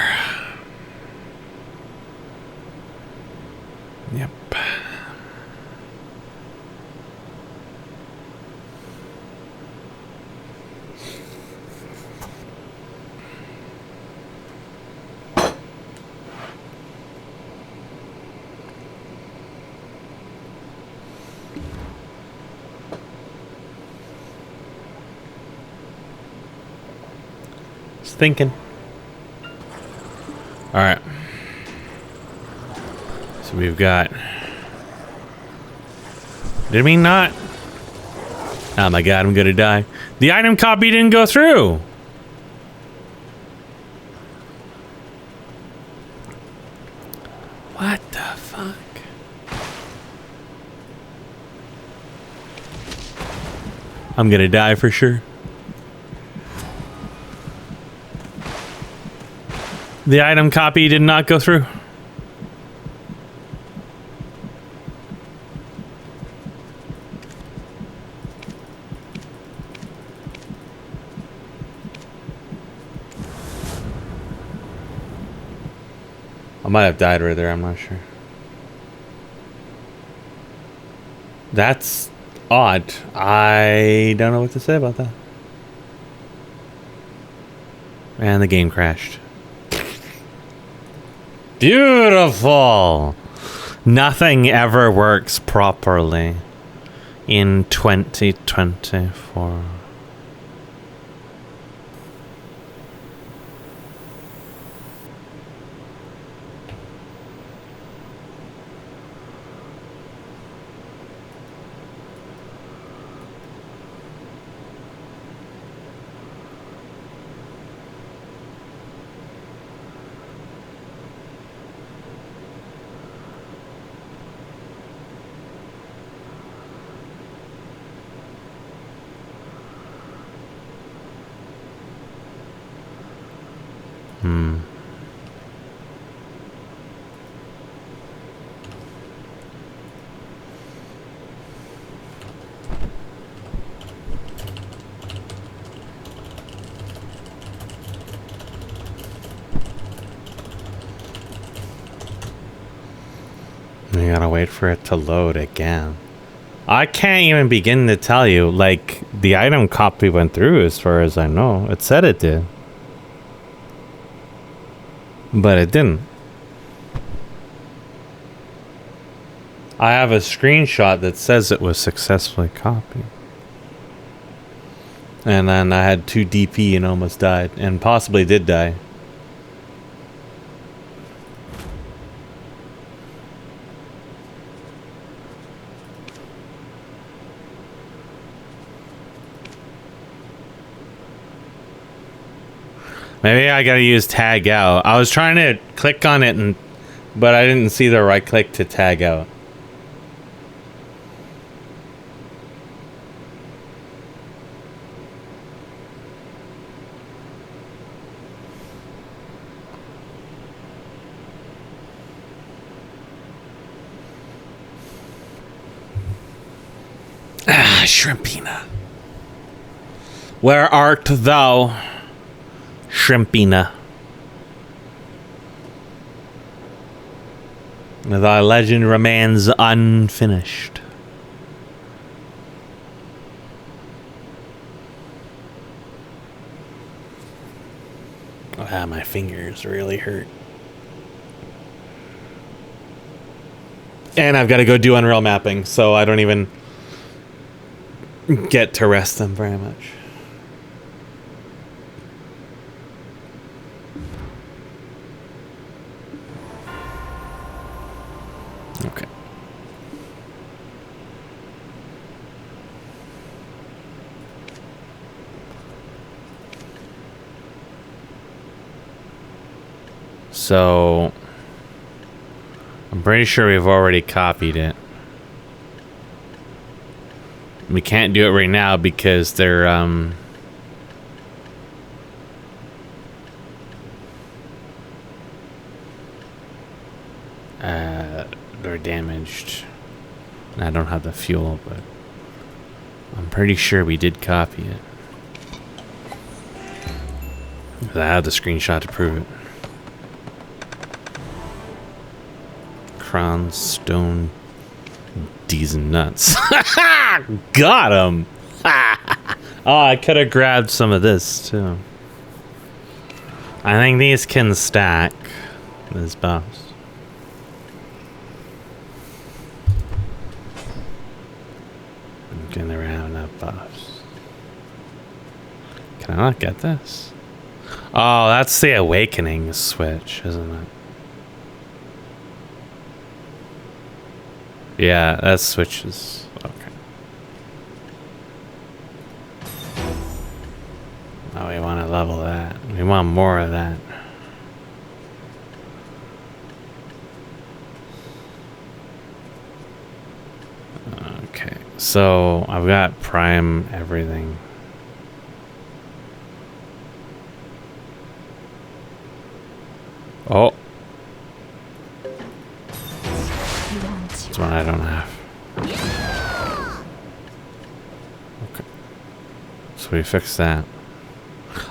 Yep. Thinking. All right. So we've got. Did we not? Oh my god, I'm gonna die. The item copy didn't go through. What the fuck? I'm gonna die for sure. The item copy did not go through. I might have died right there, I'm not sure. That's odd. I don't know what to say about that. And the game crashed. Beautiful! Nothing ever works properly in 2024. We gotta wait for it to load again. I can't even begin to tell you, like, the item copy went through as far as I know. It said it did. But it didn't. I have a screenshot that says it was successfully copied. And then I had 2 DP and almost died. And possibly did die. Maybe I gotta use tag out. I was trying to click on it, but I didn't see the right click to tag out. Ah, Shrimpina. Where art thou? Shrimpina. Thy legend remains unfinished. Ah, my fingers really hurt. And I've got to go do Unreal mapping, so I don't even get to rest them very much. Okay. So I'm pretty sure we've already copied it. We can't do it right now because they're damaged. And I don't have the fuel, but I'm pretty sure we did copy it. I have the screenshot to prove it. Crown, stone, D's and nuts. Got him! Oh, I could have grabbed some of this too. I think these can stack. These buffs. Getting around enough buffs. Can I not get this? Oh, that's the awakening switch, isn't it? Yeah, that switches. Okay. Oh, we want to level that. We want more of that. Okay, so I've got prime everything. Oh. That's one I don't have. Okay. So we fixed that.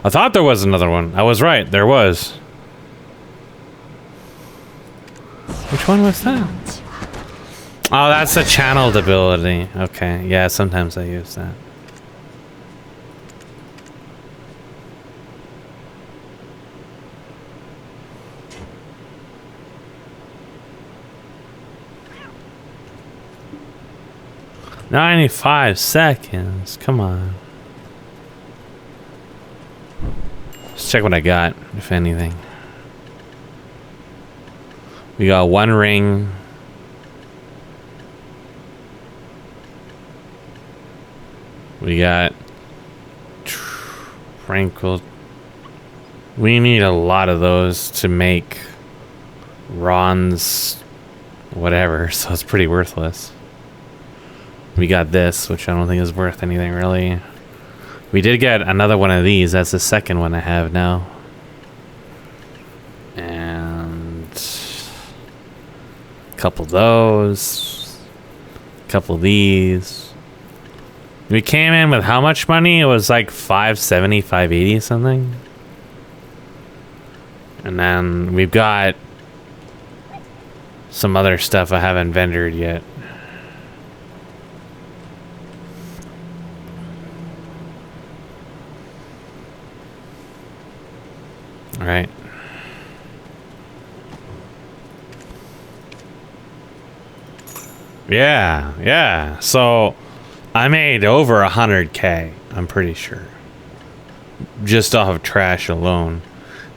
I thought there was another one. I was right. There was. Which one was that? Oh, that's the channeled ability. Okay. Yeah, sometimes I use that. "95 seconds. Come on. Let's check what I got, if anything. We got one ring. We got tranquil. We need a lot of those to make Ron's whatever, so it's pretty worthless. We got this, which I don't think is worth anything really. We did get another one of these. That's the second one I have now. And a couple of those. A couple of these. We came in with how much money? It was like 570, 580 something. And then we've got some other stuff I haven't vendored yet. All right. Yeah. So I made over 100K, I'm pretty sure. Just off of trash alone.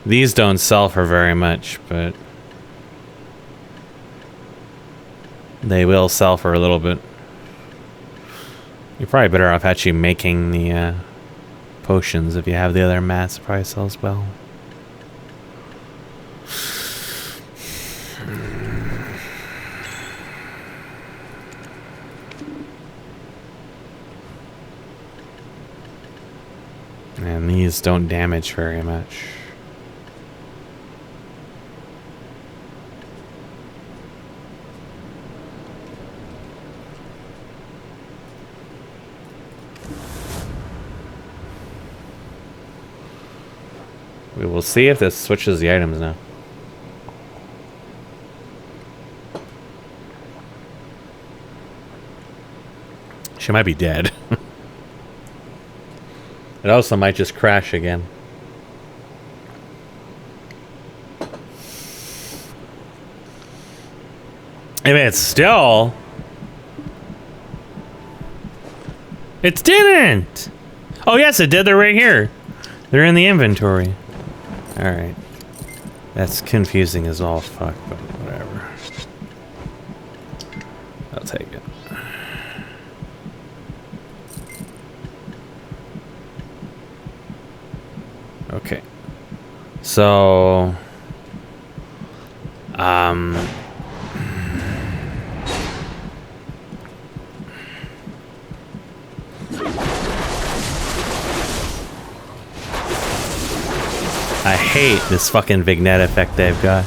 These don't sell for very much, but they will sell for a little bit. You're probably better off actually making the potions. If you have the other mats, it probably sells well. And these don't damage very much. We will see if this switches the items now. She might be dead. It also might just crash again. If it's still... It didn't! Oh yes, it did. They're right here. They're in the inventory. Alright. That's confusing as all fuck, but whatever. I'll take it. Okay. So... I hate this fucking vignette effect they've got.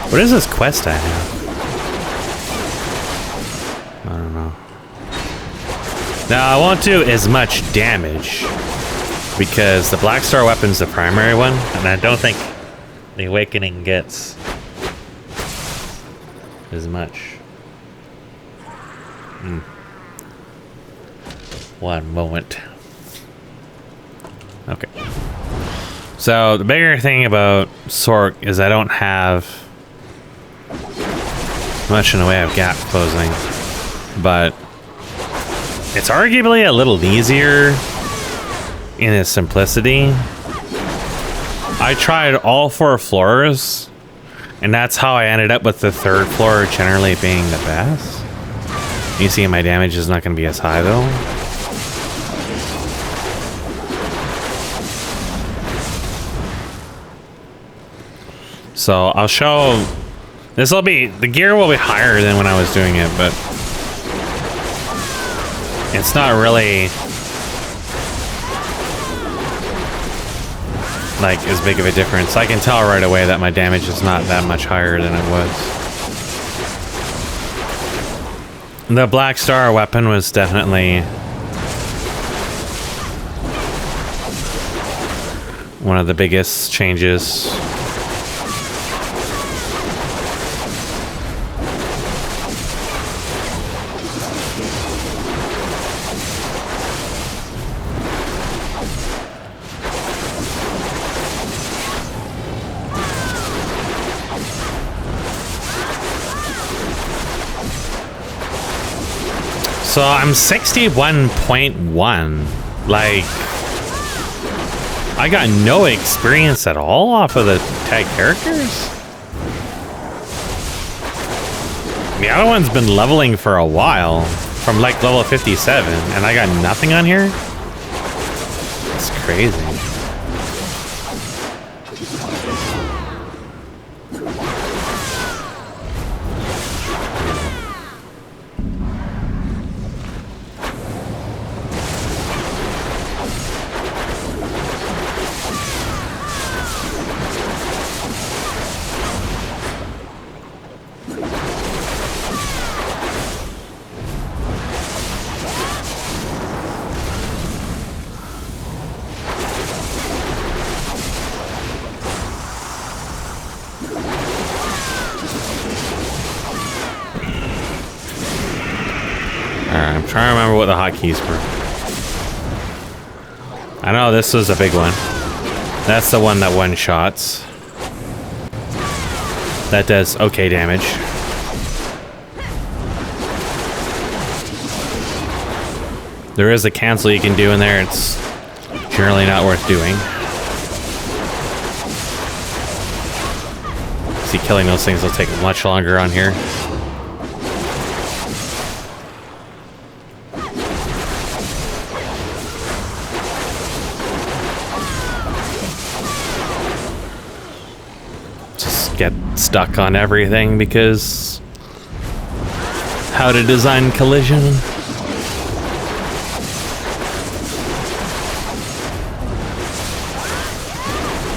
What is this quest I have? I don't know. Now, I won't do as much damage because the Black Star weapon's the primary one, and I don't think the Awakening gets as much. One moment. Okay. So the bigger thing about Sork is I don't have much in the way of gap closing, but it's arguably a little easier in its simplicity. I tried all 4 floors, and that's how I ended up with the 3rd floor generally being the best. You see my damage is not going to be as high though. So I'll show, the gear will be higher than when I was doing it, but it's not really like as big of a difference. I can tell right away that my damage is not that much higher than it was. The Black Star weapon was definitely one of the biggest changes. So I'm 61.1. Like, I got no experience at all off of the tag characters. The other one's been leveling for a while, from like level 57, and I got nothing on here? It's crazy. I'm trying to remember what the hotkeys were. I know this was a big one. That's the one that one-shots. That does okay damage. There is a cancel you can do in there. It's generally not worth doing. See, killing those things will take much longer on here. Get stuck on everything because how to design collision.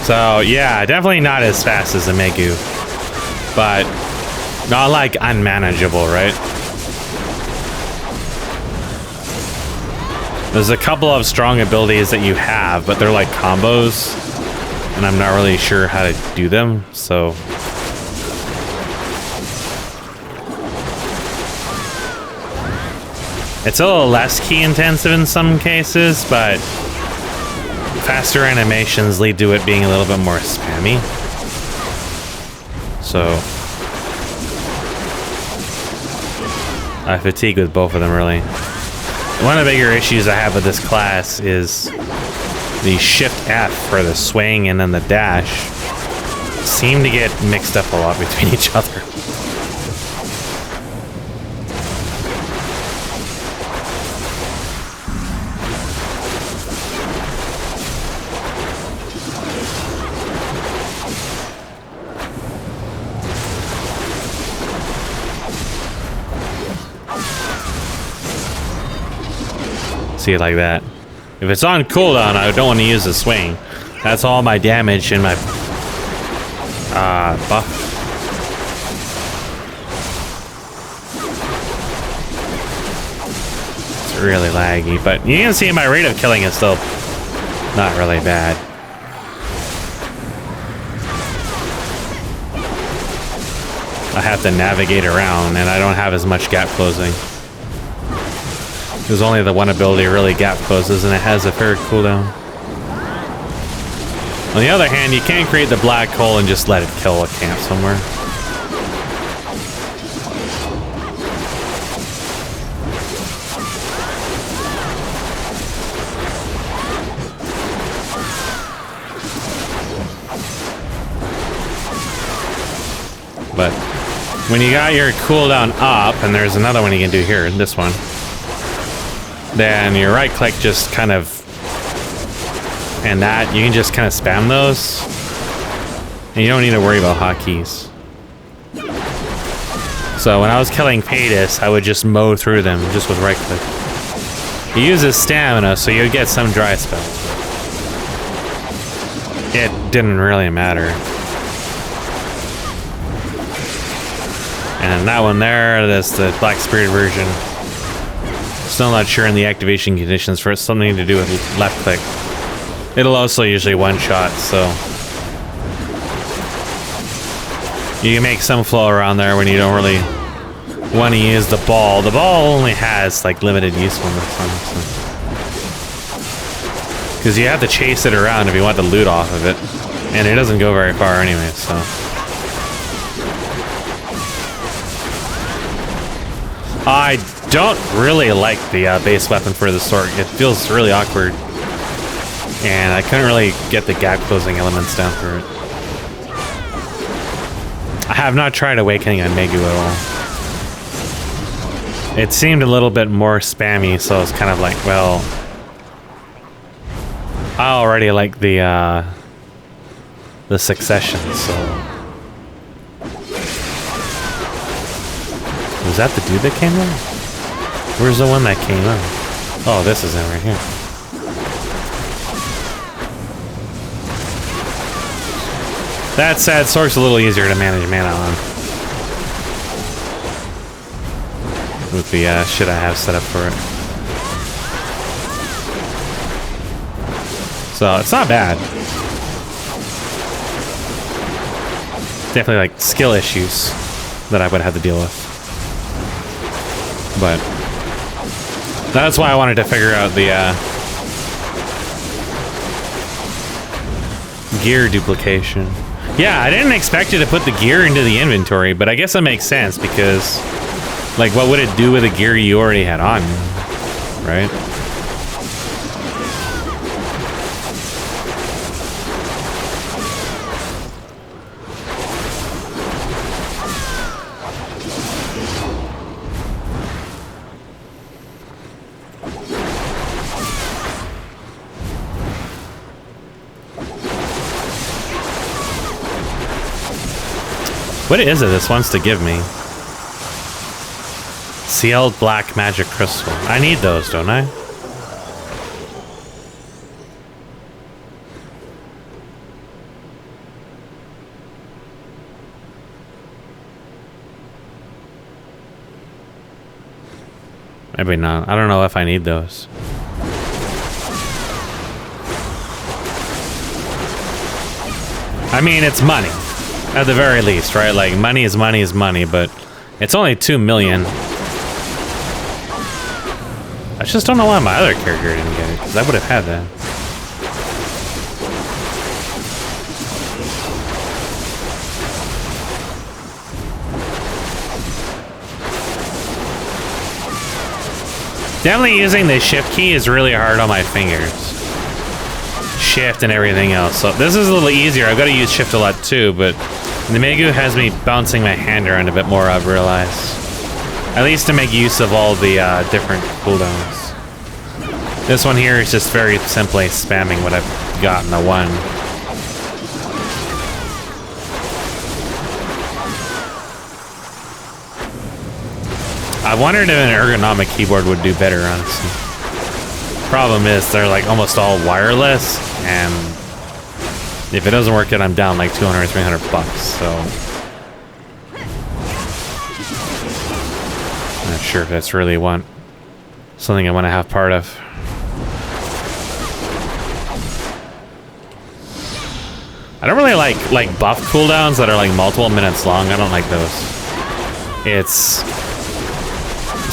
So yeah, definitely not as fast as a Megu, but not like unmanageable, right? There's a couple of strong abilities that you have, but they're like combos, and I'm not really sure how to do them, so it's a little less key intensive in some cases, but faster animations lead to it being a little bit more spammy. So I fatigue with both of them, really. One of the bigger issues I have with this class is the Shift F for the swing and then the dash seem to get mixed up a lot between each other. See it like that. If it's on cooldown, I don't want to use the swing. That's all my damage and my buff. It's really laggy, but you can see my rate of killing is still not really bad. I have to navigate around, and I don't have as much gap closing. There's only the one ability really gap closes, and it has a fair cooldown. On the other hand, you can't create the black hole and just let it kill a camp somewhere. But when you got your cooldown up, and there's another one you can do here, this one, then your right click just kind of, and that, you can just kind of spam those, and you don't need to worry about hotkeys. So when I was killing Paytas, I would just mow through them just with right click. He uses stamina, so you'd get some dry spells. It didn't really matter. And that one there, that's the Black Spirit version. Still not sure in the activation conditions for something to do with left click. It'll also usually one-shot, so you can make some flow around there when you don't really want to use the ball. The ball only has like limited usefulness on it, because you have to chase it around if you want the loot off of it, and it doesn't go very far anyway. So I don't really like the base weapon for the sword. It feels really awkward, and I couldn't really get the gap closing elements down for it. I have not tried Awakening on Megu at all. It seemed a little bit more spammy, so it's kind of like, well, I already like the Succession, so. Was that the dude that came in? Where's the one that came in? Oh, this is it right here. That said, Sork's a little easier to manage mana on. With the shit I have set up for it. So, it's not bad. Definitely like skill issues that I would have to deal with. But that's why I wanted to figure out the gear duplication. Yeah, I didn't expect you to put the gear into the inventory, but I guess that makes sense because, like, what would it do with the gear you already had on, right? What is it this wants to give me? Sealed black magic crystal. I need those, don't I? Maybe not. I don't know if I need those. I mean, it's money. At the very least, right? Like, money is money is money, but it's only 2 million. I just don't know why my other character didn't get it, because I would have had that. Definitely using the shift key is really hard on my fingers. Shift and everything else. So this is a little easier. I've got to use shift a lot too, but the Megu has me bouncing my hand around a bit more, I've realized. At least to make use of all the different cooldowns. This one here is just very simply spamming what I've got in the one. I wondered if an ergonomic keyboard would do better, honestly. Problem is, they're like almost all wireless, and if it doesn't work, then I'm down like 200 or 300 bucks, so. Not sure if that's really something I want to have part of. I don't really like buff cooldowns that are like multiple minutes long. I don't like those. It's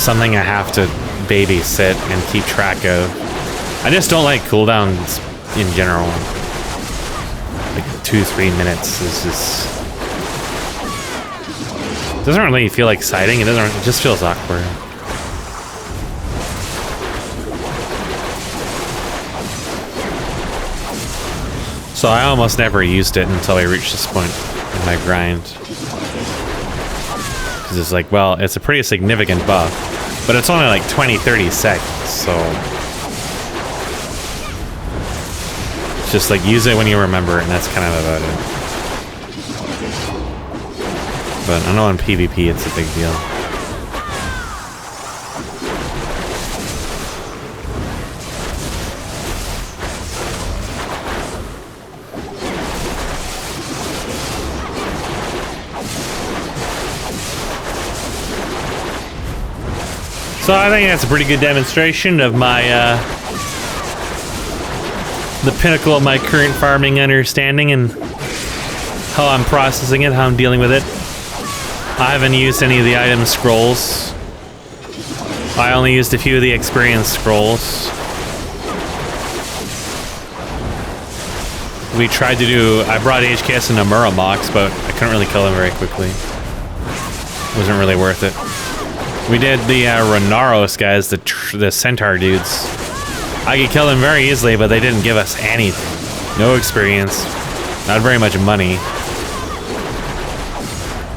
something I have to babysit and keep track of. I just don't like cooldowns in general. Like 2-3 minutes is just doesn't really feel exciting. It just feels awkward. So I almost never used it until I reached this point in my grind. Because it's like, well, it's a pretty significant buff, but it's only like 20-30 seconds, so it's just like use it when you remember it, and that's kind of about it. But I know in PvP it's a big deal. So I think that's a pretty good demonstration of my, the pinnacle of my current farming understanding and how I'm processing it, how I'm dealing with it. I haven't used any of the item scrolls. I only used a few of the experience scrolls. We tried to I brought HKS and Amura Mox, but I couldn't really kill them very quickly. It wasn't really worth it. We did the Renaros guys, the Centaur dudes. I could kill them very easily, but they didn't give us anything. No experience, not very much money.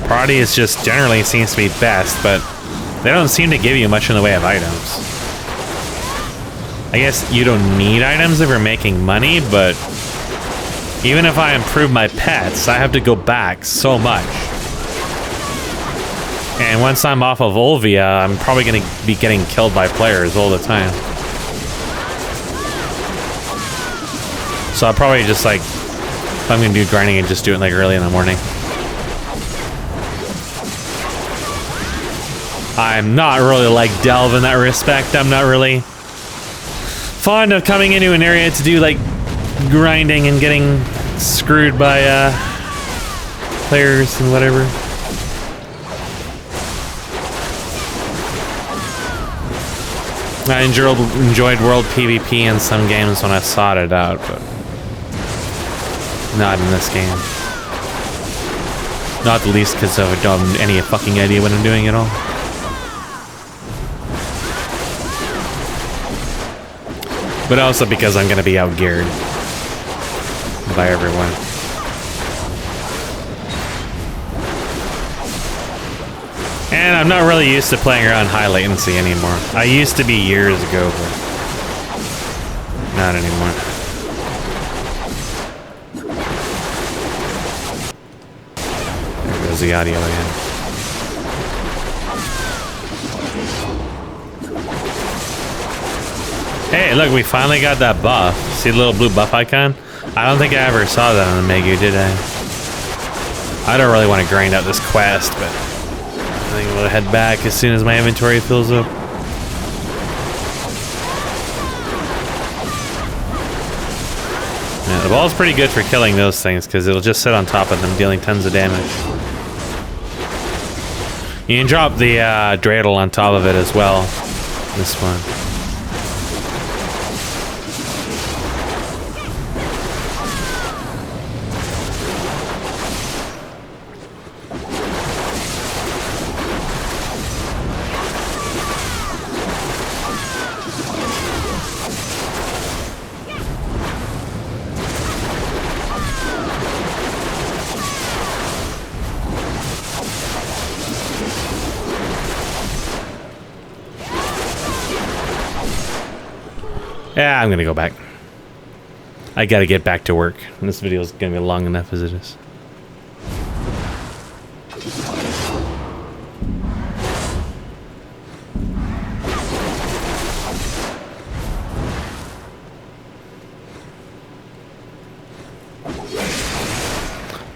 Proteus just generally seems to be best, but they don't seem to give you much in the way of items. I guess you don't need items if you're making money, but even if I improve my pets, I have to go back so much. And once I'm off of Olvia, I'm probably going to be getting killed by players all the time. So I'll probably just like, if I'm going to do grinding, and just do it like early in the morning. I'm not really like Delve in that respect. I'm not really fond of coming into an area to do like grinding and getting screwed by players and whatever. I enjoyed world PvP in some games when I sought it out, but not in this game. Not the least because I don't have any fucking idea what I'm doing at all. But also because I'm gonna be outgeared by everyone. And I'm not really used to playing around high latency anymore. I used to be years ago, but not anymore. There goes the audio again. Hey, look, we finally got that buff. See the little blue buff icon? I don't think I ever saw that on the Megu, did I? I don't really want to grind out this quest, but I think we'll head back as soon as my inventory fills up. Yeah, the ball's pretty good for killing those things because it'll just sit on top of them, dealing tons of damage. You can drop the dreidel on top of it as well. This one. Yeah, I'm gonna go back. I gotta get back to work. This video is gonna be long enough as it is.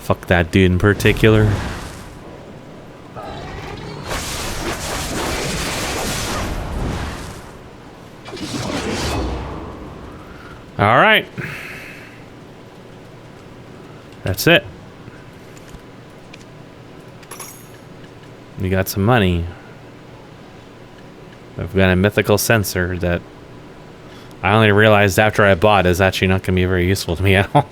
Fuck that dude in particular. All right. That's it. We got some money. I've got a mythical sensor that I only realized after I bought is actually not going to be very useful to me at all.